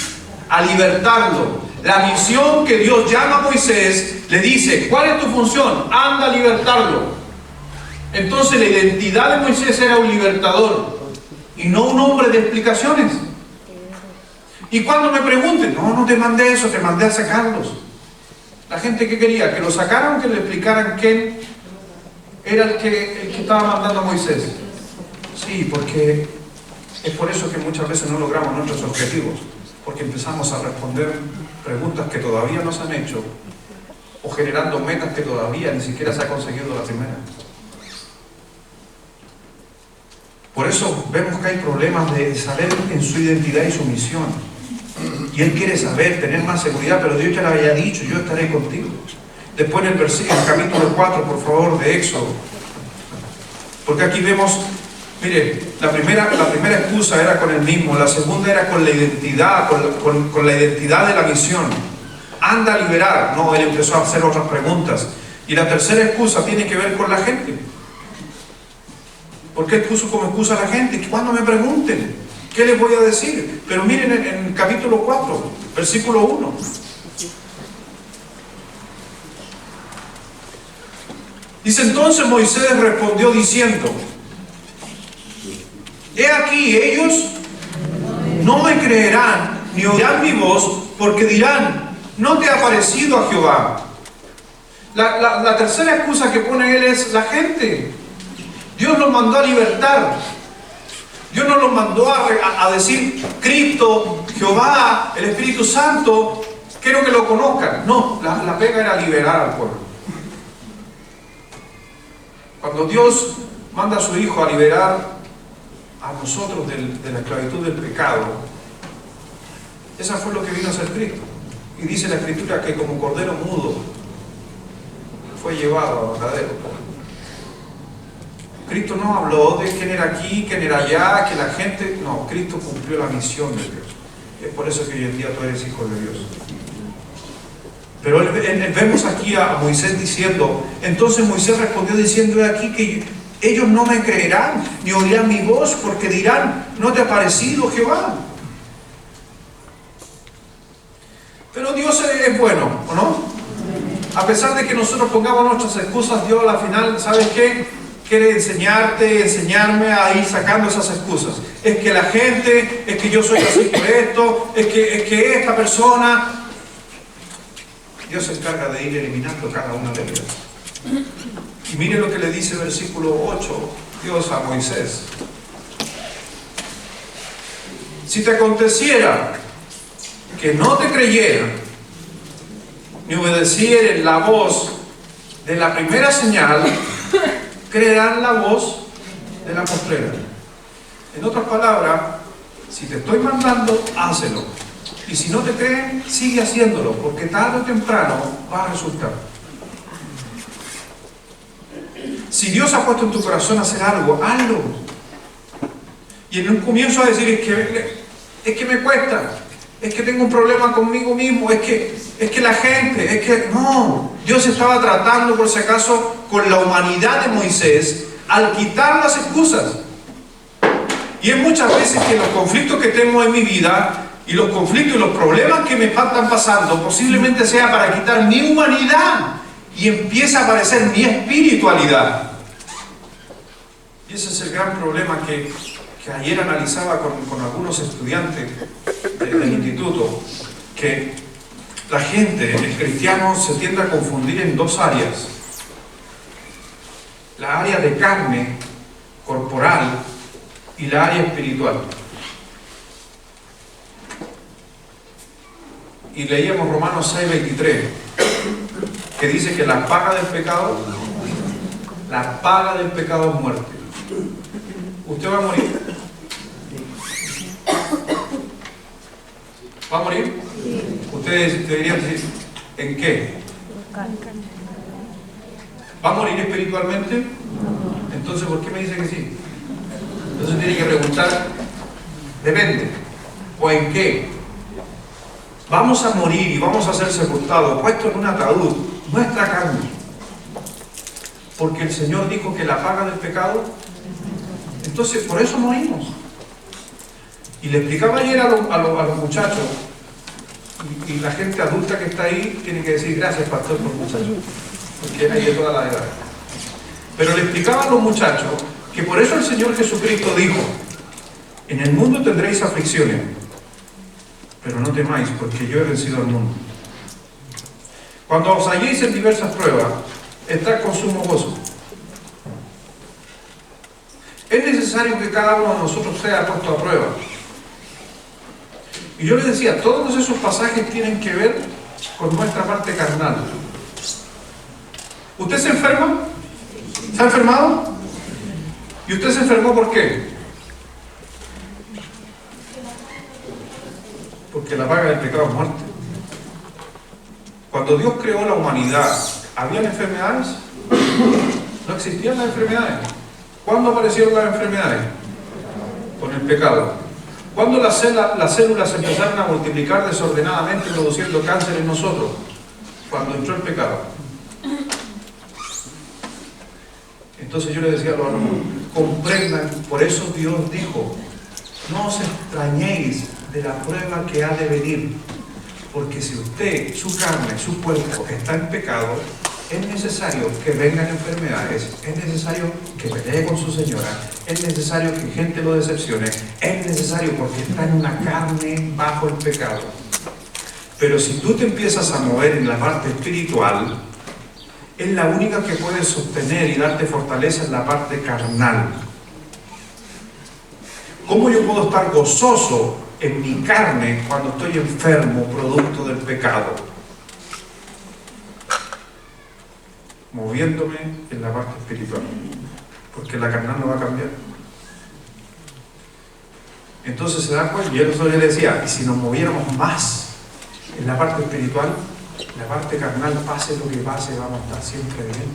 A libertarlo. La misión que Dios llama a Moisés, le dice, ¿cuál es tu función? Anda a libertarlo. Entonces la identidad de Moisés era un libertador y no un hombre de explicaciones. Y cuando me pregunten, no te mandé eso, te mandé a sacarlos. La gente que quería, que lo sacaran, que le explicaran quién era el que estaba mandando a Moisés. Sí, porque es por eso que muchas veces no logramos nuestros objetivos, porque empezamos a responder preguntas que todavía no se han hecho o generando metas que todavía ni siquiera se ha conseguido la primera. Por eso vemos que hay problemas de saber en su identidad y su misión. Y él quiere saber, tener más seguridad, pero Dios ya le había dicho, yo estaré contigo. Después en el capítulo 4, por favor, de Éxodo. Porque aquí vemos, mire, la primera excusa era con el mismo, la segunda era con la identidad, con la identidad de la misión. Anda a liberar. No, él empezó a hacer otras preguntas. Y la tercera excusa tiene que ver con la gente. ¿Por qué puso como excusa a la gente? Cuando me pregunten, ¿qué les voy a decir? Pero miren en el capítulo 4, versículo 1. Dice, entonces Moisés respondió diciendo, he aquí, ellos no me creerán ni oirán mi voz, porque dirán, no te ha parecido a Jehová. La tercera excusa que pone él es la gente. Dios los mandó a libertar. Dios no los mandó a decir Cristo, Jehová, el Espíritu Santo, quiero que lo conozcan. No, la pega era liberar al pueblo. Cuando Dios manda a su Hijo a liberar a nosotros de la esclavitud del pecado, esa fue lo que vino a hacer Cristo. Y dice la Escritura que como cordero mudo fue llevado a matadero. Cristo no habló de quién era aquí, quién era allá, que la gente... No, Cristo cumplió la misión de Dios. Es por eso que hoy en día tú eres hijo de Dios. Pero vemos aquí a Moisés diciendo, entonces Moisés respondió diciendo aquí que ellos no me creerán, ni oirán mi voz, porque dirán, ¿no te ha parecido Jehová? Pero Dios es bueno, ¿o no? A pesar de que nosotros pongamos nuestras excusas, Dios al final, ¿sabes qué? Quiere enseñarme a ir sacando esas excusas. Es que la gente, es que yo soy así por esto, es que esta persona... Dios se encarga de ir eliminando cada una de ellas. Y mire lo que le dice el versículo 8, Dios a Moisés. Si te aconteciera que no te creyeran, ni obedecieren la voz de la primera señal, creerán la voz de la postrera. En otras palabras, si te estoy mandando, hácelo. Y si no te creen, sigue haciéndolo, porque tarde o temprano va a resultar. Si Dios ha puesto en tu corazón hacer algo, hazlo. Y en un comienzo a decir, es que me cuesta, es que tengo un problema conmigo mismo, es que la gente, es que... No, Dios estaba tratando, por si acaso, con la humanidad de Moisés, al quitar las excusas. Y es muchas veces que los conflictos que tengo en mi vida, y los conflictos y los problemas que me están pasando, posiblemente sea para quitar mi humanidad, y empieza a aparecer mi espiritualidad. Y ese es el gran problema que ayer analizaba con algunos estudiantes del instituto, que la gente, el cristiano, se tiende a confundir en dos áreas. La área de carne, corporal, y la área espiritual. Y leíamos Romanos 6:23, que dice que la paga del pecado es muerte. ¿Usted va a morir? ¿Va a morir? Ustedes deberían decir, ¿en qué? ¿Va a morir espiritualmente? Entonces, ¿por qué me dice que sí? Entonces tiene que preguntar, depende, ¿o en qué? Vamos a morir y vamos a ser sepultados, puestos en un ataúd, nuestra carne. Porque el Señor dijo que la paga del pecado, entonces por eso morimos. Y le explicaba ayer a los muchachos, y la gente adulta que está ahí tiene que decir gracias, pastor, por muchachos, porque hay de toda la edad. Pero le explicaba a los muchachos que por eso el Señor Jesucristo dijo, en el mundo tendréis aflicciones, pero no temáis, porque yo he vencido al mundo. Cuando os halléis en diversas pruebas, estad con sumo gozo. Es necesario que cada uno de nosotros sea puesto a prueba. Y yo les decía, todos esos pasajes tienen que ver con nuestra parte carnal. ¿Usted se enferma? ¿Se ha enfermado? ¿Y usted se enfermó por qué? Porque la paga del pecado es muerte. Cuando Dios creó la humanidad, ¿habían enfermedades? No existían las enfermedades. ¿Cuándo aparecieron las enfermedades? Con el pecado. ¿Cuándo las células empezaron a multiplicar desordenadamente, produciendo cáncer en nosotros? Cuando entró el pecado. Entonces yo le decía a los alumnos, comprendan, por eso Dios dijo, no os extrañéis de la prueba que ha de venir, porque si usted, su carne, su cuerpo está en pecado, es necesario que vengan enfermedades, es necesario que pelee con su señora, es necesario que gente lo decepcione, es necesario porque está en una carne bajo el pecado. Pero si tú te empiezas a mover en la parte espiritual, es la única que puede sostener y darte fortaleza en la parte carnal. ¿Cómo yo puedo estar gozoso en mi carne cuando estoy enfermo producto del pecado? Moviéndome en la parte espiritual. porque la carnal no va a cambiar. Entonces se da cuenta, y yo le decía, y si nos moviéramos más en la parte espiritual, la parte carnal, pase lo que pase, vamos a estar siempre bien.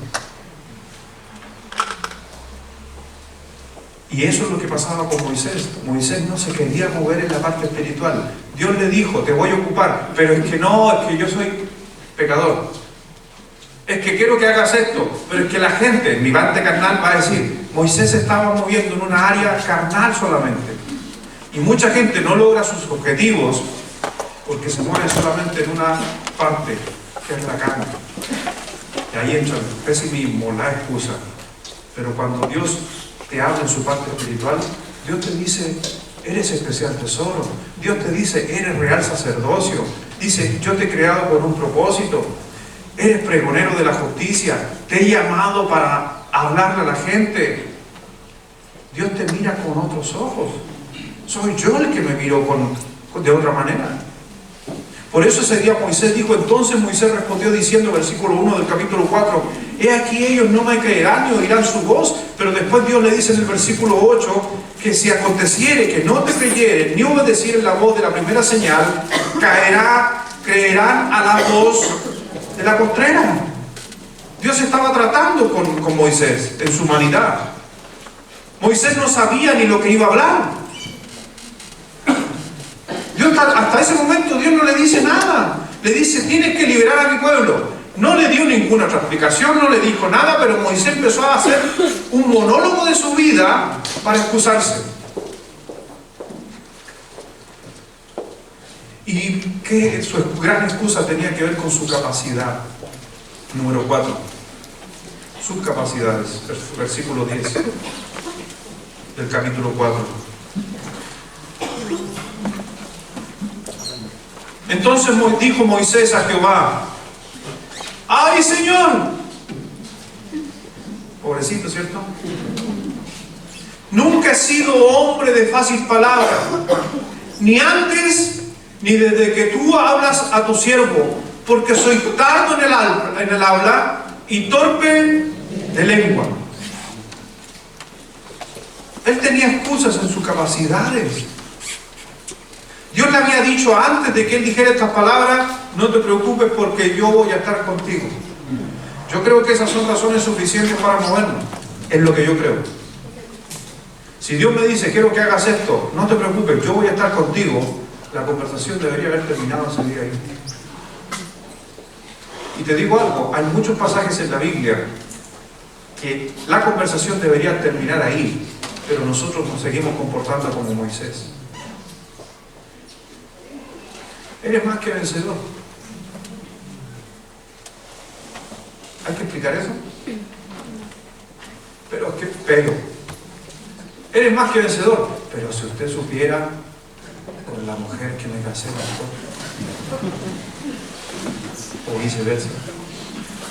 Y eso es lo que pasaba con Moisés. Moisés no se quería mover en la parte espiritual. Dios le dijo, te voy a ocupar, pero es que no, es que yo soy pecador. Es que quiero que hagas esto, pero es que la gente, mi parte carnal, va a decir, Moisés se estaba moviendo en una área carnal solamente. Y mucha gente no logra sus objetivos porque se mueve solamente en una parte, que es la carne. Y ahí entra el pesimismo, la excusa. Pero cuando Dios te habla en su parte espiritual, Dios te dice, eres especial tesoro. Dios te dice, eres real sacerdocio. Dice, yo te he creado con un propósito. Eres pregonero de la justicia. Te he llamado para hablarle a la gente. Dios te mira con otros ojos. Soy yo el que me miro de otra manera. Por eso ese día Moisés dijo, entonces Moisés respondió diciendo, versículo 1 del capítulo 4, he aquí ellos no me creerán ni oirán su voz. Pero después Dios le dice en el versículo 8, que si aconteciere que no te creyeren ni obedecieren la voz de la primera señal, creerán a la voz de la postrera. Dios estaba tratando con Moisés en su humanidad. Moisés no sabía ni lo que iba a hablar. Dios, hasta ese momento Dios no le dice nada. Le dice, tienes que liberar a mi pueblo. No le dio ninguna otra explicación, no le dijo nada, pero Moisés empezó a hacer un monólogo de su vida para excusarse. Y que su gran excusa tenía que ver con su capacidad. Número 4. Sus capacidades. Versículo 10 del capítulo 4. Entonces dijo Moisés a Jehová, ¡ay, Señor! Pobrecito, ¿cierto? Nunca he sido hombre de fácil palabra, ni antes ni desde que tú hablas a tu siervo, porque soy tardo en el habla y torpe de lengua. Él tenía excusas en sus capacidades. Dios le había dicho antes de que él dijera estas palabras, no te preocupes porque yo voy a estar contigo. Yo creo que esas son razones suficientes para movernos. Es lo que yo creo. Si Dios me dice, quiero que hagas esto, no te preocupes, yo voy a estar contigo, la conversación debería haber terminado ese día ahí. Y te digo algo, hay muchos pasajes en la Biblia que la conversación debería terminar ahí, pero nosotros nos seguimos comportando como Moisés. Eres más que vencedor. ¿Hay que explicar eso? Pero eres más que vencedor. Pero si usted supiera con la mujer que me casé o viceversa.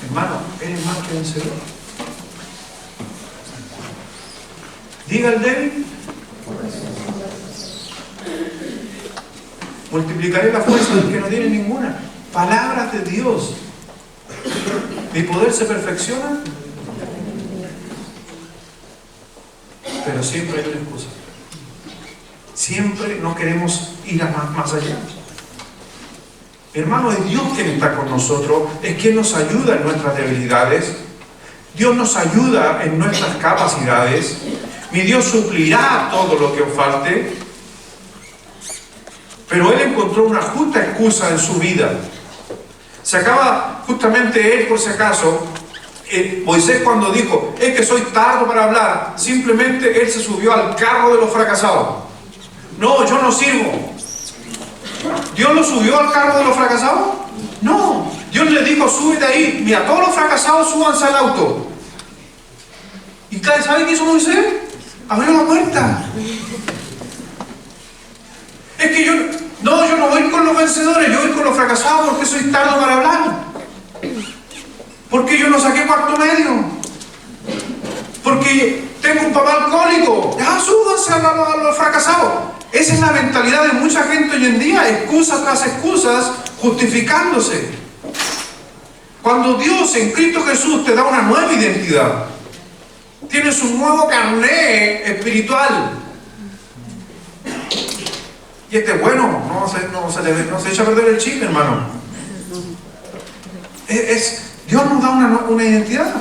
Hermano, eres más que vencedor. Diga el débil, multiplicaré la fuerza del que no tiene ninguna. Palabras de Dios. Mi poder se perfecciona, pero siempre hay una excusa. Siempre no queremos ir más allá. Hermano, es Dios quien está con nosotros, es quien nos ayuda en nuestras debilidades. Dios nos ayuda en nuestras capacidades. Mi Dios suplirá todo lo que os falte. Pero él encontró una justa excusa en su vida. Se acaba justamente él, por si acaso, Moisés cuando dijo, es que soy tardo para hablar, simplemente él se subió al carro de los fracasados. No, yo no sirvo. ¿Dios lo subió al carro de los fracasados? No. Dios le dijo, súbete ahí. Mira, todos los fracasados súbanse al auto. ¿Y sabe qué hizo Moisés? Abrió la puerta. Es que yo no voy con los vencedores, yo voy con los fracasados porque soy tardo para hablar. Porque yo no saqué cuarto medio. Porque tengo un papá alcohólico. Ya, súbanse a los fracasados. Esa es la mentalidad de mucha gente hoy en día, excusas tras excusas, justificándose. Cuando Dios en Cristo Jesús te da una nueva identidad, Tienes un nuevo carné espiritual. Y este es bueno, no se echa a perder el chip, hermano. Dios nos da una identidad.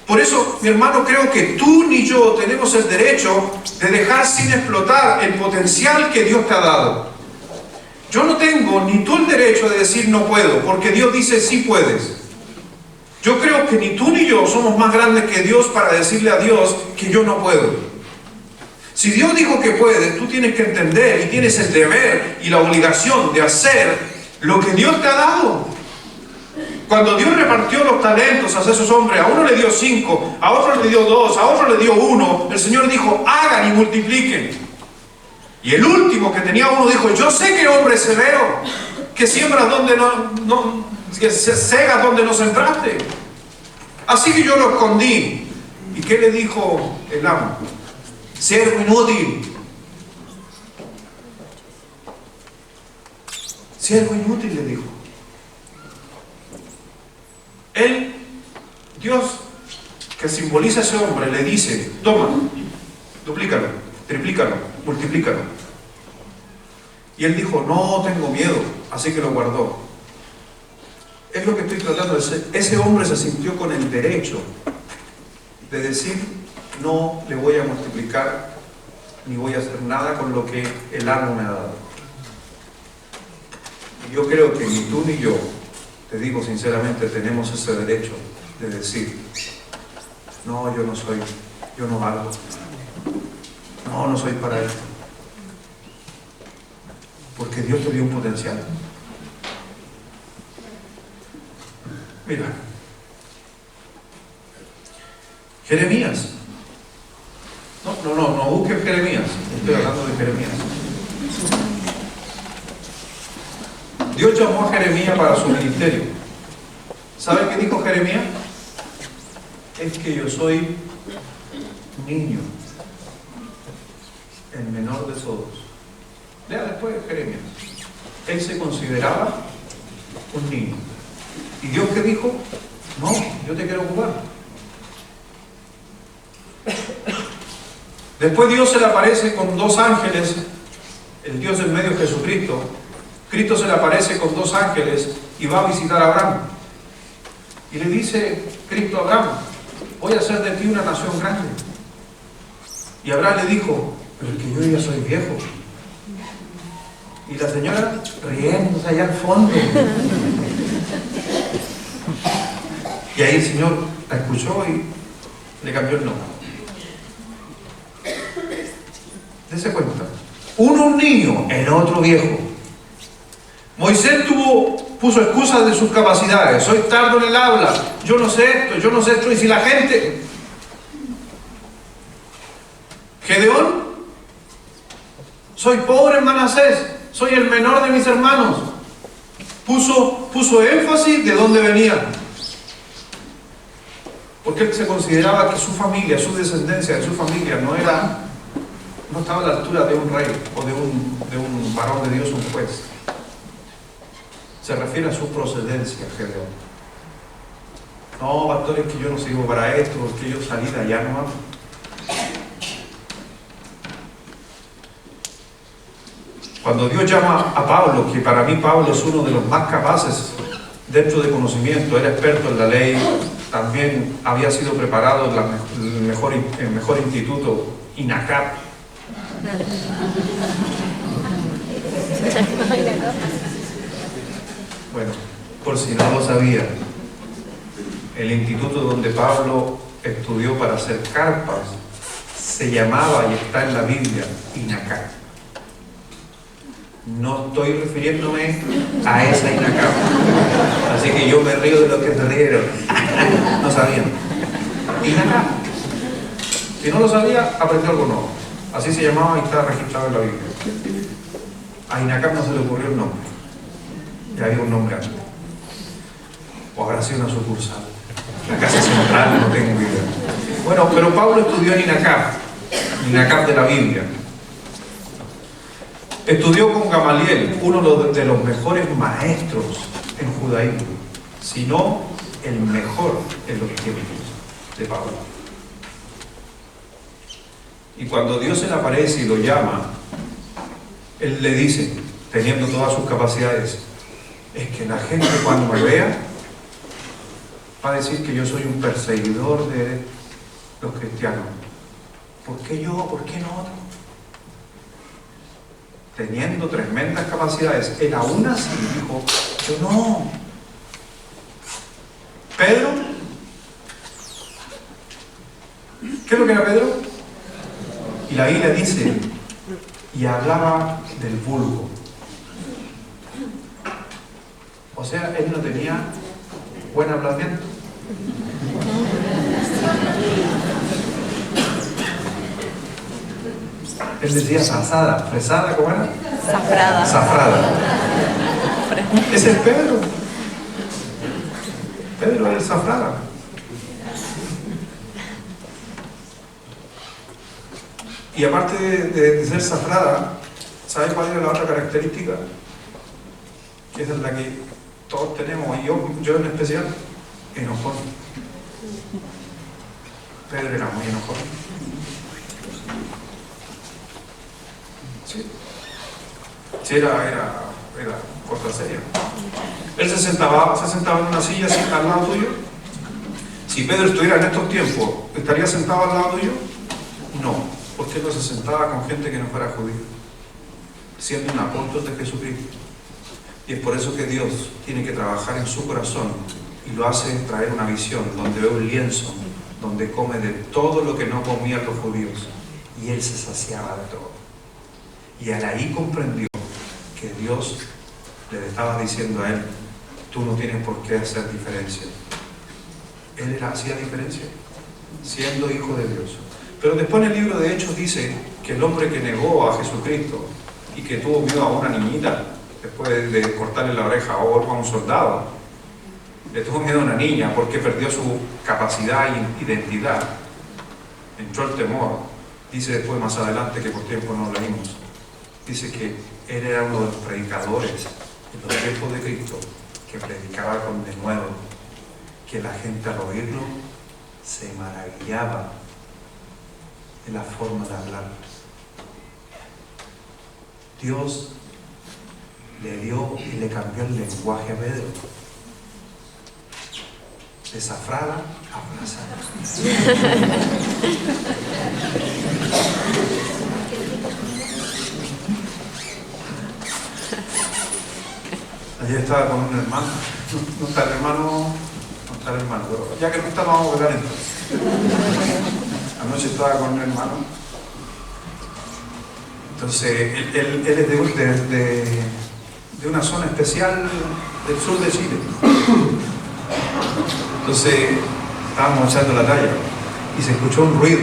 Por eso, mi hermano, creo que tú ni yo tenemos el derecho de dejar sin explotar el potencial que Dios te ha dado. Yo no tengo ni tú el derecho de decir no puedo, porque Dios dice sí puedes. Yo creo que ni tú ni yo somos más grandes que Dios para decirle a Dios que yo no puedo. Si Dios dijo que puedes, tú tienes que entender y tienes el deber y la obligación de hacer lo que Dios te ha dado. Cuando Dios repartió los talentos a esos hombres, a uno le dio 5, a otro le dio 2, a otro le dio 1, el Señor dijo, hagan y multipliquen. Y el último que tenía 1 dijo, yo sé que hombre severo, que siembras donde que cegas donde no sembraste. Así que yo lo escondí. ¿Y qué le dijo el amo? Siervo inútil. Siervo inútil, le dijo. Él, Dios, que simboliza a ese hombre, le dice, toma, duplícalo, triplícalo, multiplícalo. Y él dijo, no tengo miedo, así que lo guardó. Es lo que estoy tratando de hacer. Ese hombre se sintió con el derecho de decir, no le voy a multiplicar, ni voy a hacer nada con lo que el amo me ha dado. Y yo creo que ni tú ni yo, te digo sinceramente, tenemos ese derecho de decir, no, yo no valgo, no soy para esto. Porque Dios te dio un potencial. Mira, Jeremías. No busques Jeremías, estoy hablando de Jeremías. Dios llamó a Jeremías para su ministerio. ¿Sabe qué dijo Jeremías? Es que yo soy niño, el menor de todos. Lea después Jeremías. Él se consideraba un niño. ¿Y Dios qué dijo? No, yo te quiero ocupar. Después Dios se le aparece con 2 ángeles, el Dios del medio, Jesucristo. Cristo se le aparece con 2 ángeles y va a visitar a Abraham. Y le dice Cristo a Abraham, voy a hacer de ti una nación grande. Y Abraham le dijo, pero es que yo ya soy viejo. Y la señora riéndose allá al fondo. Y ahí el Señor la escuchó y le cambió el nombre. Dese cuenta. Uno un niño, el otro viejo. Moisés puso excusas de sus capacidades. Soy tardo en el habla. Yo no sé esto. Y si la gente... Gedeón, soy pobre en Manasés. Soy el menor de mis hermanos. Puso énfasis de dónde venía. Porque él se consideraba que su familia, su descendencia de su familia no estaba a la altura de un rey o de un varón de Dios, un juez. Se refiere a su procedencia, Gedeón. No, pastor, es que yo no sirvo para esto, es que yo salí de allá nomás. Cuando Dios llama a Pablo, que para mí Pablo es uno de los más capaces dentro de conocimiento, era experto en la ley, también había sido preparado en el mejor instituto, INACAP. Bueno, por si no lo sabía, el instituto donde Pablo estudió para hacer carpas se llamaba, y está en la Biblia, INACAP. No estoy refiriéndome a esa INACAP. Así que yo me río de lo que se rieron. No sabían. INACAP. Si no lo sabía, aprendió algo nuevo. Así se llamaba y está registrado en la Biblia. A INACAP no se le ocurrió el nombre. Ya había un nombre antes. O habrá sido una sucursal. La casa central, no tengo idea. Bueno, pero Pablo estudió en INACAP de la Biblia. Estudió con Gamaliel, uno de los mejores maestros en judaísmo, si no el mejor en los tiempos. de Pablo. Y cuando Dios se le aparece y lo llama, Él le dice, teniendo todas sus capacidades, es que la gente cuando me vea va a decir que yo soy un perseguidor de los cristianos. ¿Por qué yo? ¿Por qué no otro? Teniendo tremendas capacidades, Él aún así dijo, yo no. Pedro, ¿qué es lo que era Pedro? Y la Biblia dice, y hablaba del vulgo. O sea, él no tenía buen hablamiento. Él decía zafrada, fresada, ¿cómo era? Zafrada. Zafrada. Ese es Pedro. Pedro es zafrada. Y aparte de ser zafrada, ¿sabes cuál era la otra característica? Que esa es la que todos tenemos, y yo en especial, enojón. Pedro era muy enojón. Sí, era cosa seria. Él se sentaba en una silla así, al lado tuyo. Si Pedro estuviera en estos tiempos, ¿estaría sentado al lado tuyo? No, porque no se sentaba con gente que no fuera judía, siendo un apóstol de Jesucristo. Y es por eso que Dios tiene que trabajar en su corazón y lo hace traer una visión donde ve un lienzo, donde come de todo lo que no comían los judíos, y él se saciaba de todo. Y al ahí comprendió que Dios le estaba diciendo a él, tú no tienes por qué hacer diferencia. Él hacía diferencia, siendo hijo de Dios. Pero después en el libro de Hechos dice que el hombre que negó a Jesucristo y que tuvo miedo a una niñita, después de cortarle la oreja a un soldado, le tuvo miedo a una niña porque perdió su capacidad e identidad. Entró el temor. Dice después más adelante, que por tiempo no lo leímos, dice que él era uno de los predicadores en los tiempos de Cristo que predicaba con denuedo, que la gente al oírlo se maravillaba de la forma de hablar. Dios le dio y le cambió el lenguaje a Pedro. De zafrada a frazada. Ayer estaba con un hermano. No está el hermano, pero ya que no está, vamos a hablar entonces. Anoche estaba con un hermano. Entonces, él es de una zona especial del sur de Chile. Entonces, estábamos echando la talla y se escuchó un ruido.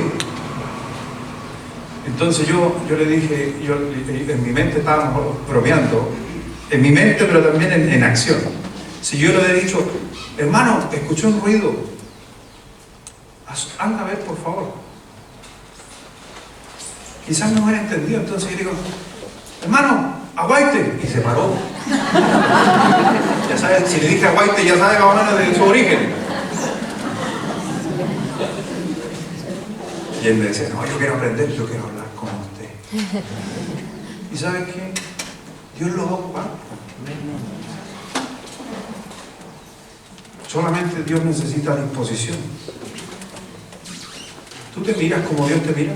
Entonces yo le dije, en mi mente estábamos bromeando, en mi mente pero también en acción. Si yo le he dicho, hermano, escuché un ruido, anda a ver por favor. Quizás no hubiera entendido, entonces yo digo, hermano, aguaite, y se paró. Ya sabes, si le dije aguaite, ya sabe más o menos de su origen. Y él me decía, no, yo quiero aprender, yo quiero hablar con usted. ¿Y sabes qué? Dios lo va a ocupar. Solamente Dios necesita disposición. ¿Tú te miras como Dios te mira?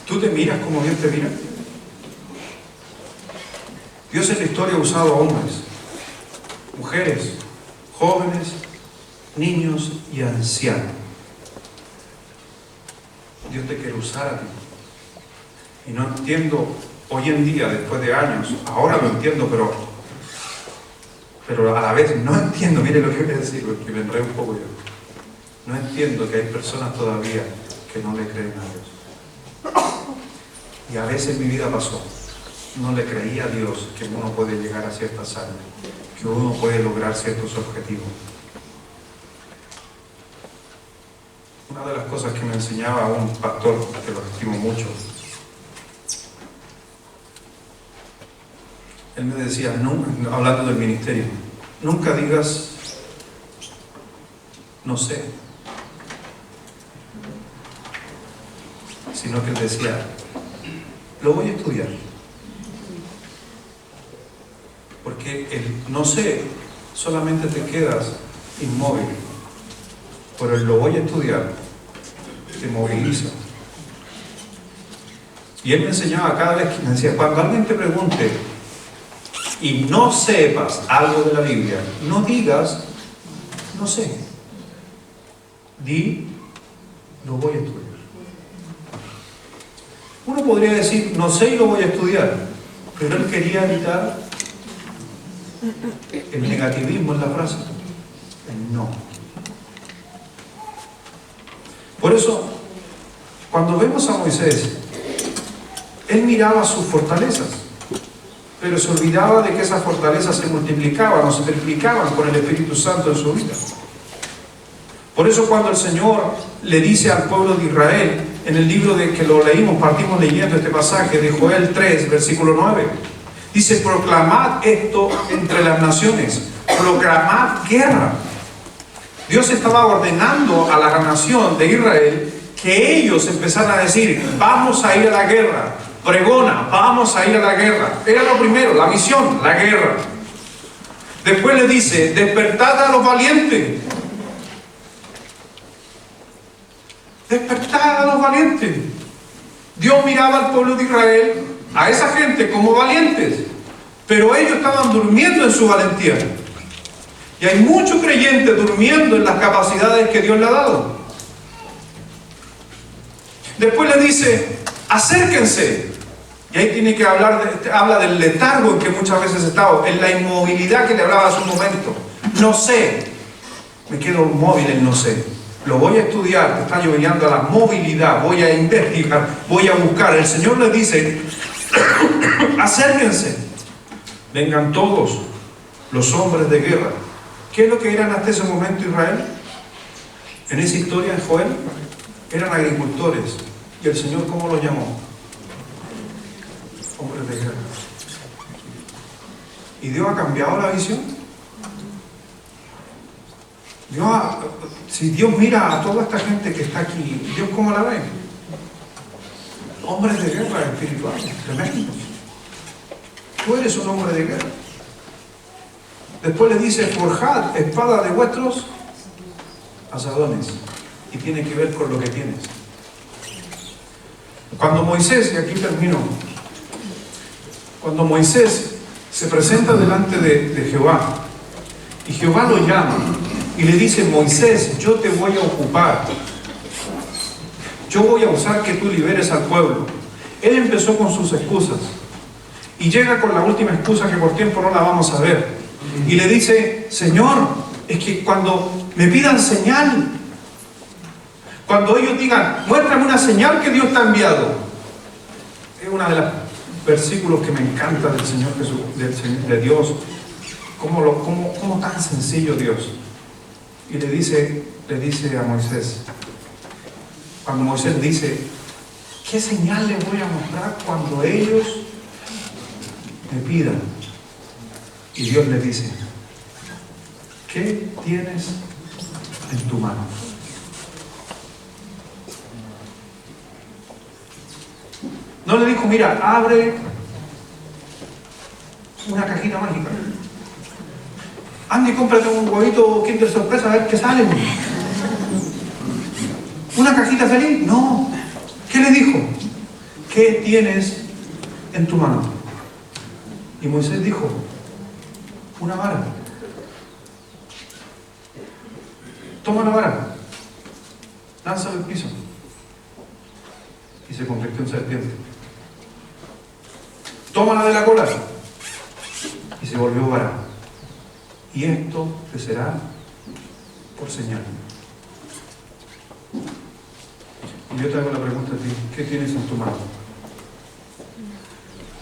¿Tú te miras como Dios te mira? Dios en la historia ha usado a hombres, mujeres, jóvenes, niños y ancianos. Dios te quiere usar a ti. Y no entiendo hoy en día, después de años, ahora lo entiendo, pero a la vez no entiendo, mire lo que voy a decir, porque me enredé un poco yo. No entiendo que hay personas todavía que no le creen a Dios. Y a veces en mi vida pasó. No le creía a Dios que uno puede llegar a ciertas áreas, que uno puede lograr ciertos objetivos. Una de las cosas que me enseñaba un pastor, que lo estimo mucho, él me decía, hablando del ministerio, nunca digas no sé, sino que él decía, lo voy a estudiar. Porque el no sé, solamente te quedas inmóvil, pero el lo voy a estudiar te moviliza. Y él me enseñaba cada vez que me decía, cuando alguien te pregunte y no sepas algo de la Biblia, no digas, no sé. Di, lo voy a estudiar. Uno podría decir, no sé y lo voy a estudiar, pero él quería evitar el negativismo en la frase, el no. Por eso, cuando vemos a Moisés, él miraba sus fortalezas, pero se olvidaba de que esas fortalezas se multiplicaban o se triplicaban con el Espíritu Santo en su vida. Por eso cuando el Señor le dice al pueblo de Israel, en el libro de que lo leímos, partimos leyendo este pasaje de Joel 3, versículo 9, dice, proclamad esto entre las naciones, proclamad guerra. Dios estaba ordenando a la nación de Israel que ellos empezaran a decir, vamos a ir a la guerra. Pregona, vamos a ir a la guerra. Era lo primero, la misión, la guerra. Después le dice, despertad a los valientes. Despertad a los valientes. Dios miraba al pueblo de Israel, a esa gente como valientes, pero ellos estaban durmiendo en su valentía. Y hay muchos creyentes durmiendo en las capacidades que Dios le ha dado. Después le dice, acérquense. Y ahí tiene que habla del letargo en que muchas veces he estado, en la inmovilidad que le hablaba hace un momento. No sé, me quedo móvil en no sé. Lo voy a estudiar, está lloviendo a la movilidad, voy a investigar, voy a buscar. El Señor les dice, acérquense, vengan todos los hombres de guerra. ¿Qué es lo que eran hasta ese momento Israel? En esa historia de Joel, eran agricultores. ¿Y el Señor cómo los llamó? Hombres de guerra. ¿Y Dios ha cambiado la visión? Si Dios mira a toda esta gente que está aquí, ¿Dios cómo la ve? Hombres de guerra espirituales, tremendos. Tú eres un hombre de guerra. Después le dice, forjad espada de vuestros asadones. Y tiene que ver con lo que tienes. Cuando Moisés, y aquí termino, cuando Moisés se presenta delante de Jehová, y Jehová lo llama, y le dice, Moisés, yo te voy a ocupar. Yo voy a usar que tú liberes al pueblo. Él empezó con sus excusas. Y llega con la última excusa que por tiempo no la vamos a ver. Y le dice, Señor, es que cuando me pidan señal, cuando ellos digan, muéstrame una señal que Dios te ha enviado. Es uno de los versículos que me encanta del Señor Jesús, de Dios. ¿Cómo tan sencillo Dios? Y le dice a Moisés, cuando Moisés dice, ¿qué señal les voy a mostrar cuando ellos me pidan? Y Dios le dice, ¿qué tienes en tu mano? No le dijo, mira, abre una cajita mágica. Anda y cómprate un huevito Kinder Sorpresa a ver qué sale. ¿Una cajita feliz? No. ¿Qué le dijo? ¿Qué tienes en tu mano? Y Moisés dijo, una vara. Toma la vara, lánzala al piso. Y se convirtió en serpiente. Tómala de la cola. Y se volvió vara. Y esto te será por señal. Y yo te hago la pregunta a ti, ¿qué tienes en tu mano?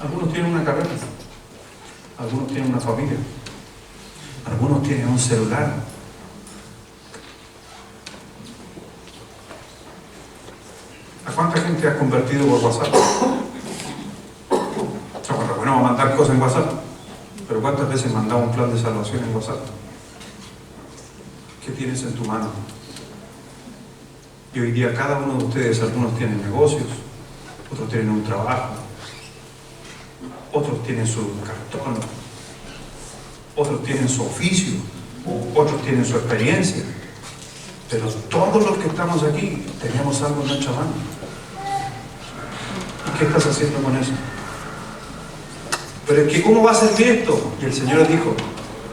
Algunos tienen una carrera, algunos tienen una familia, algunos tienen un celular. ¿A cuánta gente has convertido por WhatsApp? O sea, bueno, vamos a mandar cosas en WhatsApp, pero ¿cuántas veces mandamos un plan de salvación en WhatsApp? que tienes en tu mano. Y hoy día cada uno de ustedes, algunos tienen negocios, otros tienen un trabajo, otros tienen su cartón, otros tienen su oficio, otros tienen su experiencia. Pero todos los que estamos aquí tenemos algo en nuestra mano. ¿Y qué estás haciendo con eso? Pero es que ¿cómo va a servir esto? Y el Señor les dijo,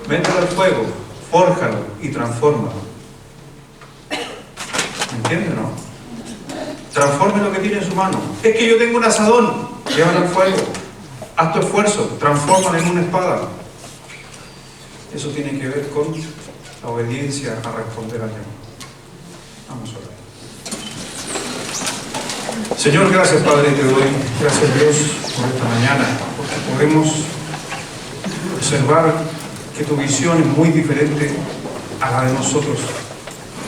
mételo al fuego, fórjalo y transfórmalo. ¿Me entienden, no? Transforme lo que tiene en su mano. Es que yo tengo un asadón, llévalo al fuego. Haz tu esfuerzo, transfórmalo en una espada. Eso tiene que ver con la obediencia a responder al llamado. Vamos a orar. Señor, gracias Padre, te doy. Gracias Dios por esta mañana, porque podemos observar que tu visión es muy diferente a la de nosotros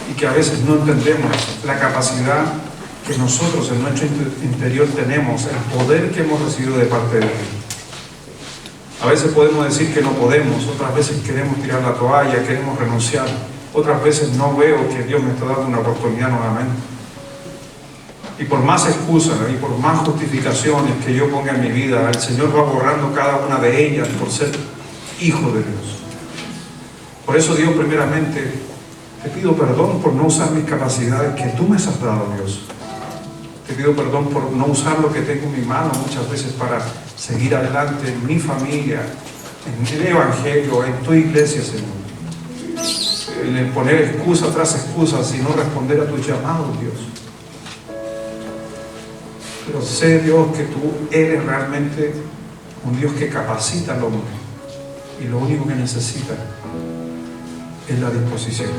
y que a veces no entendemos la capacidad que nosotros en nuestro interior tenemos, el poder que hemos recibido de parte de ti. A veces podemos decir que no podemos, otras veces queremos tirar la toalla, queremos renunciar, otras veces no veo que Dios me está dando una oportunidad nuevamente. Y por más excusas y por más justificaciones que yo ponga en mi vida, el Señor va borrando cada una de ellas por ser hijo de Dios. Por eso, Dios, primeramente, te pido perdón por no usar mis capacidades que tú me has dado, Dios. Te pido perdón por no usar lo que tengo en mi mano muchas veces para seguir adelante en mi familia, en el Evangelio, en tu iglesia, Señor. En poner excusa tras excusa y no responder a tus llamados, Dios. Pero sé, Dios, que tú eres realmente un Dios que capacita al hombre y lo único que necesita es la disposición.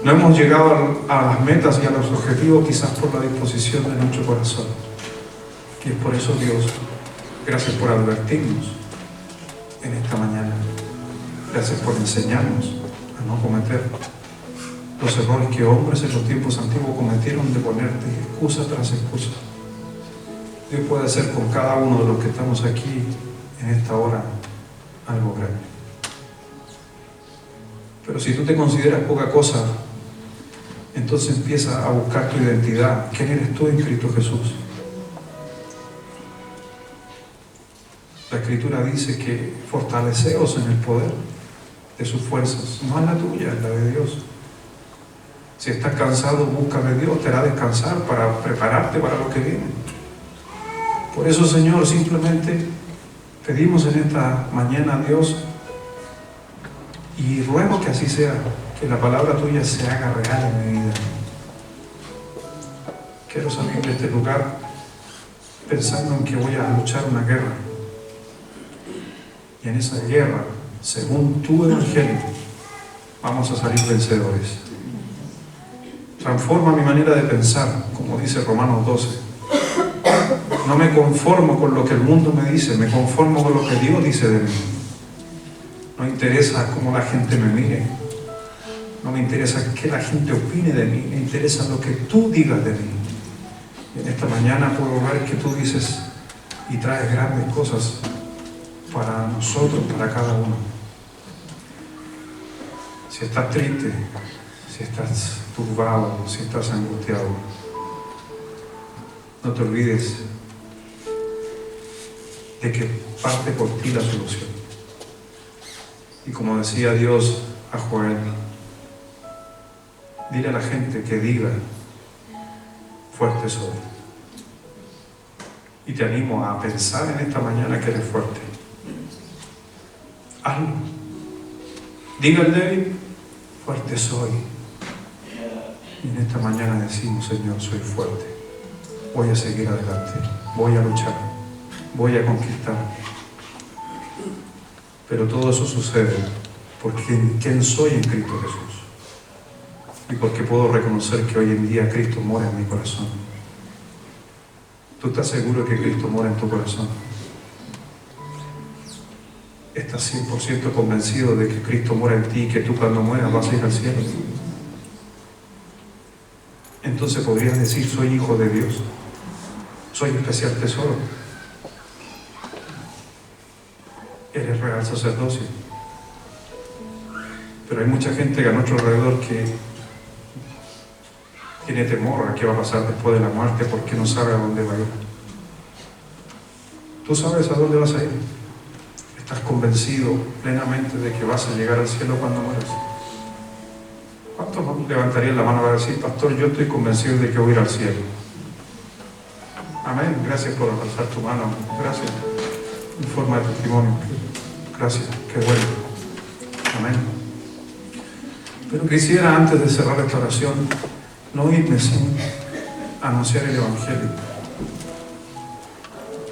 No hemos llegado a las metas y a los objetivos quizás por la disposición de nuestro corazón. Y es por eso, Dios, gracias por advertirnos en esta mañana. Gracias por enseñarnos a no cometer los errores que hombres en los tiempos antiguos cometieron de ponerte excusa tras excusa. Dios puede hacer con cada uno de los que estamos aquí en esta hora algo grande. Pero si tú te consideras poca cosa, entonces empieza a buscar tu identidad. ¿Quién eres tú en Cristo Jesús? La Escritura dice que fortaleceos en el poder de sus fuerzas. No es la tuya, es la de Dios. Si estás cansado, busca de Dios, te hará descansar para prepararte para lo que viene. Por eso, Señor, simplemente pedimos en esta mañana a Dios y ruego que así sea, que la palabra tuya se haga real en mi vida. Quiero salir de este lugar pensando en que voy a luchar una guerra. Y en esa guerra, según tu evangelio, vamos a salir vencedores. Transforma mi manera de pensar, como dice Romanos 12. No me conformo con lo que el mundo me dice, me conformo con lo que Dios dice de mí. No interesa cómo la gente me mire, no me interesa qué la gente opine de mí, me interesa lo que tú digas de mí. Y en esta mañana puedo ver que tú dices y traes grandes cosas para nosotros, para cada uno. Si estás triste, si estás turbado, si estás angustiado, no te olvides de que parte por ti la solución. Y como decía Dios a Joel, dile a la gente que diga, fuerte soy. Y te animo a pensar en esta mañana que eres fuerte. Hazlo. Diga al débil, fuerte soy. Y en esta mañana decimos, Señor, soy fuerte. Voy a seguir adelante. Voy a luchar. Voy a conquistar. Pero todo eso sucede porque quién soy en Cristo Jesús. Y porque puedo reconocer que hoy en día Cristo mora en mi corazón. ¿Tú estás seguro que Cristo mora en tu corazón? ¿Estás 100% convencido de que Cristo mora en ti y que tú cuando mueras vas a ir al cielo? Entonces podrías decir, soy hijo de Dios. Soy especial tesoro. Eres real sacerdocio. Pero hay mucha gente a nuestro alrededor que tiene temor a qué va a pasar después de la muerte porque no sabe a dónde va a ir. ¿Tú sabes a dónde vas a ir? ¿Estás convencido plenamente de que vas a llegar al cielo cuando mueras? ¿Cuántos levantarían la mano para decir, pastor, yo estoy convencido de que voy a ir al cielo? Amén. Gracias por alzar tu mano. Gracias. En forma de testimonio. Gracias. Qué bueno. Amén. Pero quisiera, antes de cerrar esta oración, no irme sin anunciar el Evangelio.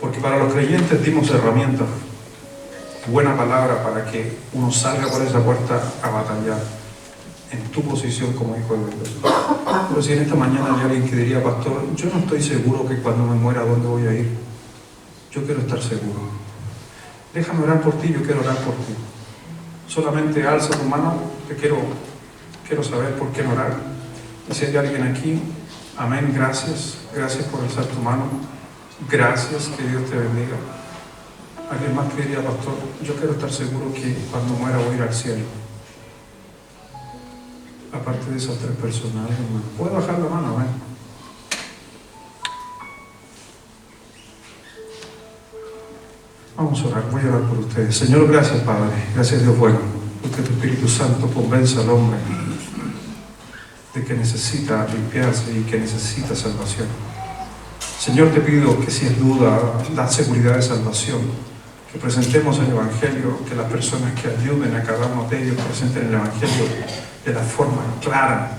Porque para los creyentes dimos herramientas, buena palabra para que uno salga por esa puerta a batallar en tu posición como hijo de Dios. Pero si en esta mañana hay alguien que diría, pastor, yo no estoy seguro que cuando me muera, ¿a dónde voy a ir? Yo quiero estar seguro. Déjame orar por ti, yo quiero orar por ti. Solamente alza tu mano, te quiero saber por qué no orar. Y si hay alguien aquí, amén, gracias por alzar tu mano. Gracias, que Dios te bendiga. Alguien más que diría, pastor, yo quiero estar seguro que cuando muera voy a ir al cielo. Aparte de esas 3 personas, ¿alguien más? ¿Puedo bajar la mano? Amén. Vamos a orar, voy a orar por ustedes. Señor, gracias, Padre. Gracias, Dios bueno, porque tu Espíritu Santo convence al hombre de que necesita limpiarse y que necesita salvación. Señor, te pido que si es duda, da seguridad de salvación, que presentemos el Evangelio, que las personas que ayuden a cada uno de ellos presenten el Evangelio de la forma clara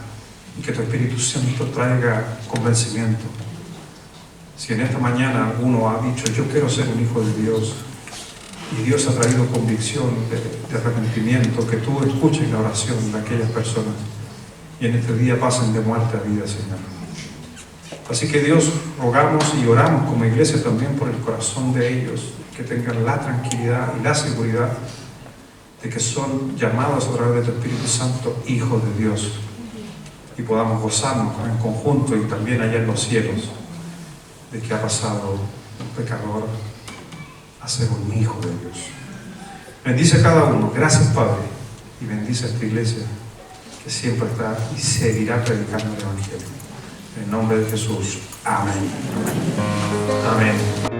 y que tu Espíritu Santo traiga convencimiento. Si en esta mañana alguno ha dicho, yo quiero ser un hijo de Dios, y Dios ha traído convicción de arrepentimiento, que tú escuches la oración de aquellas personas y en este día pasen de muerte a vida, Señor. Así que Dios, rogamos y oramos como iglesia también por el corazón de ellos, que tengan la tranquilidad y la seguridad de que son llamados a través de tu Espíritu Santo hijos de Dios, y podamos gozarnos en conjunto y también allá en los cielos de que ha pasado un pecador a ser un hijo de Dios. Bendice a cada uno. Gracias, Padre, y bendice a esta iglesia que siempre está y seguirá predicando el Evangelio. En el nombre de Jesús. Amén. Amén.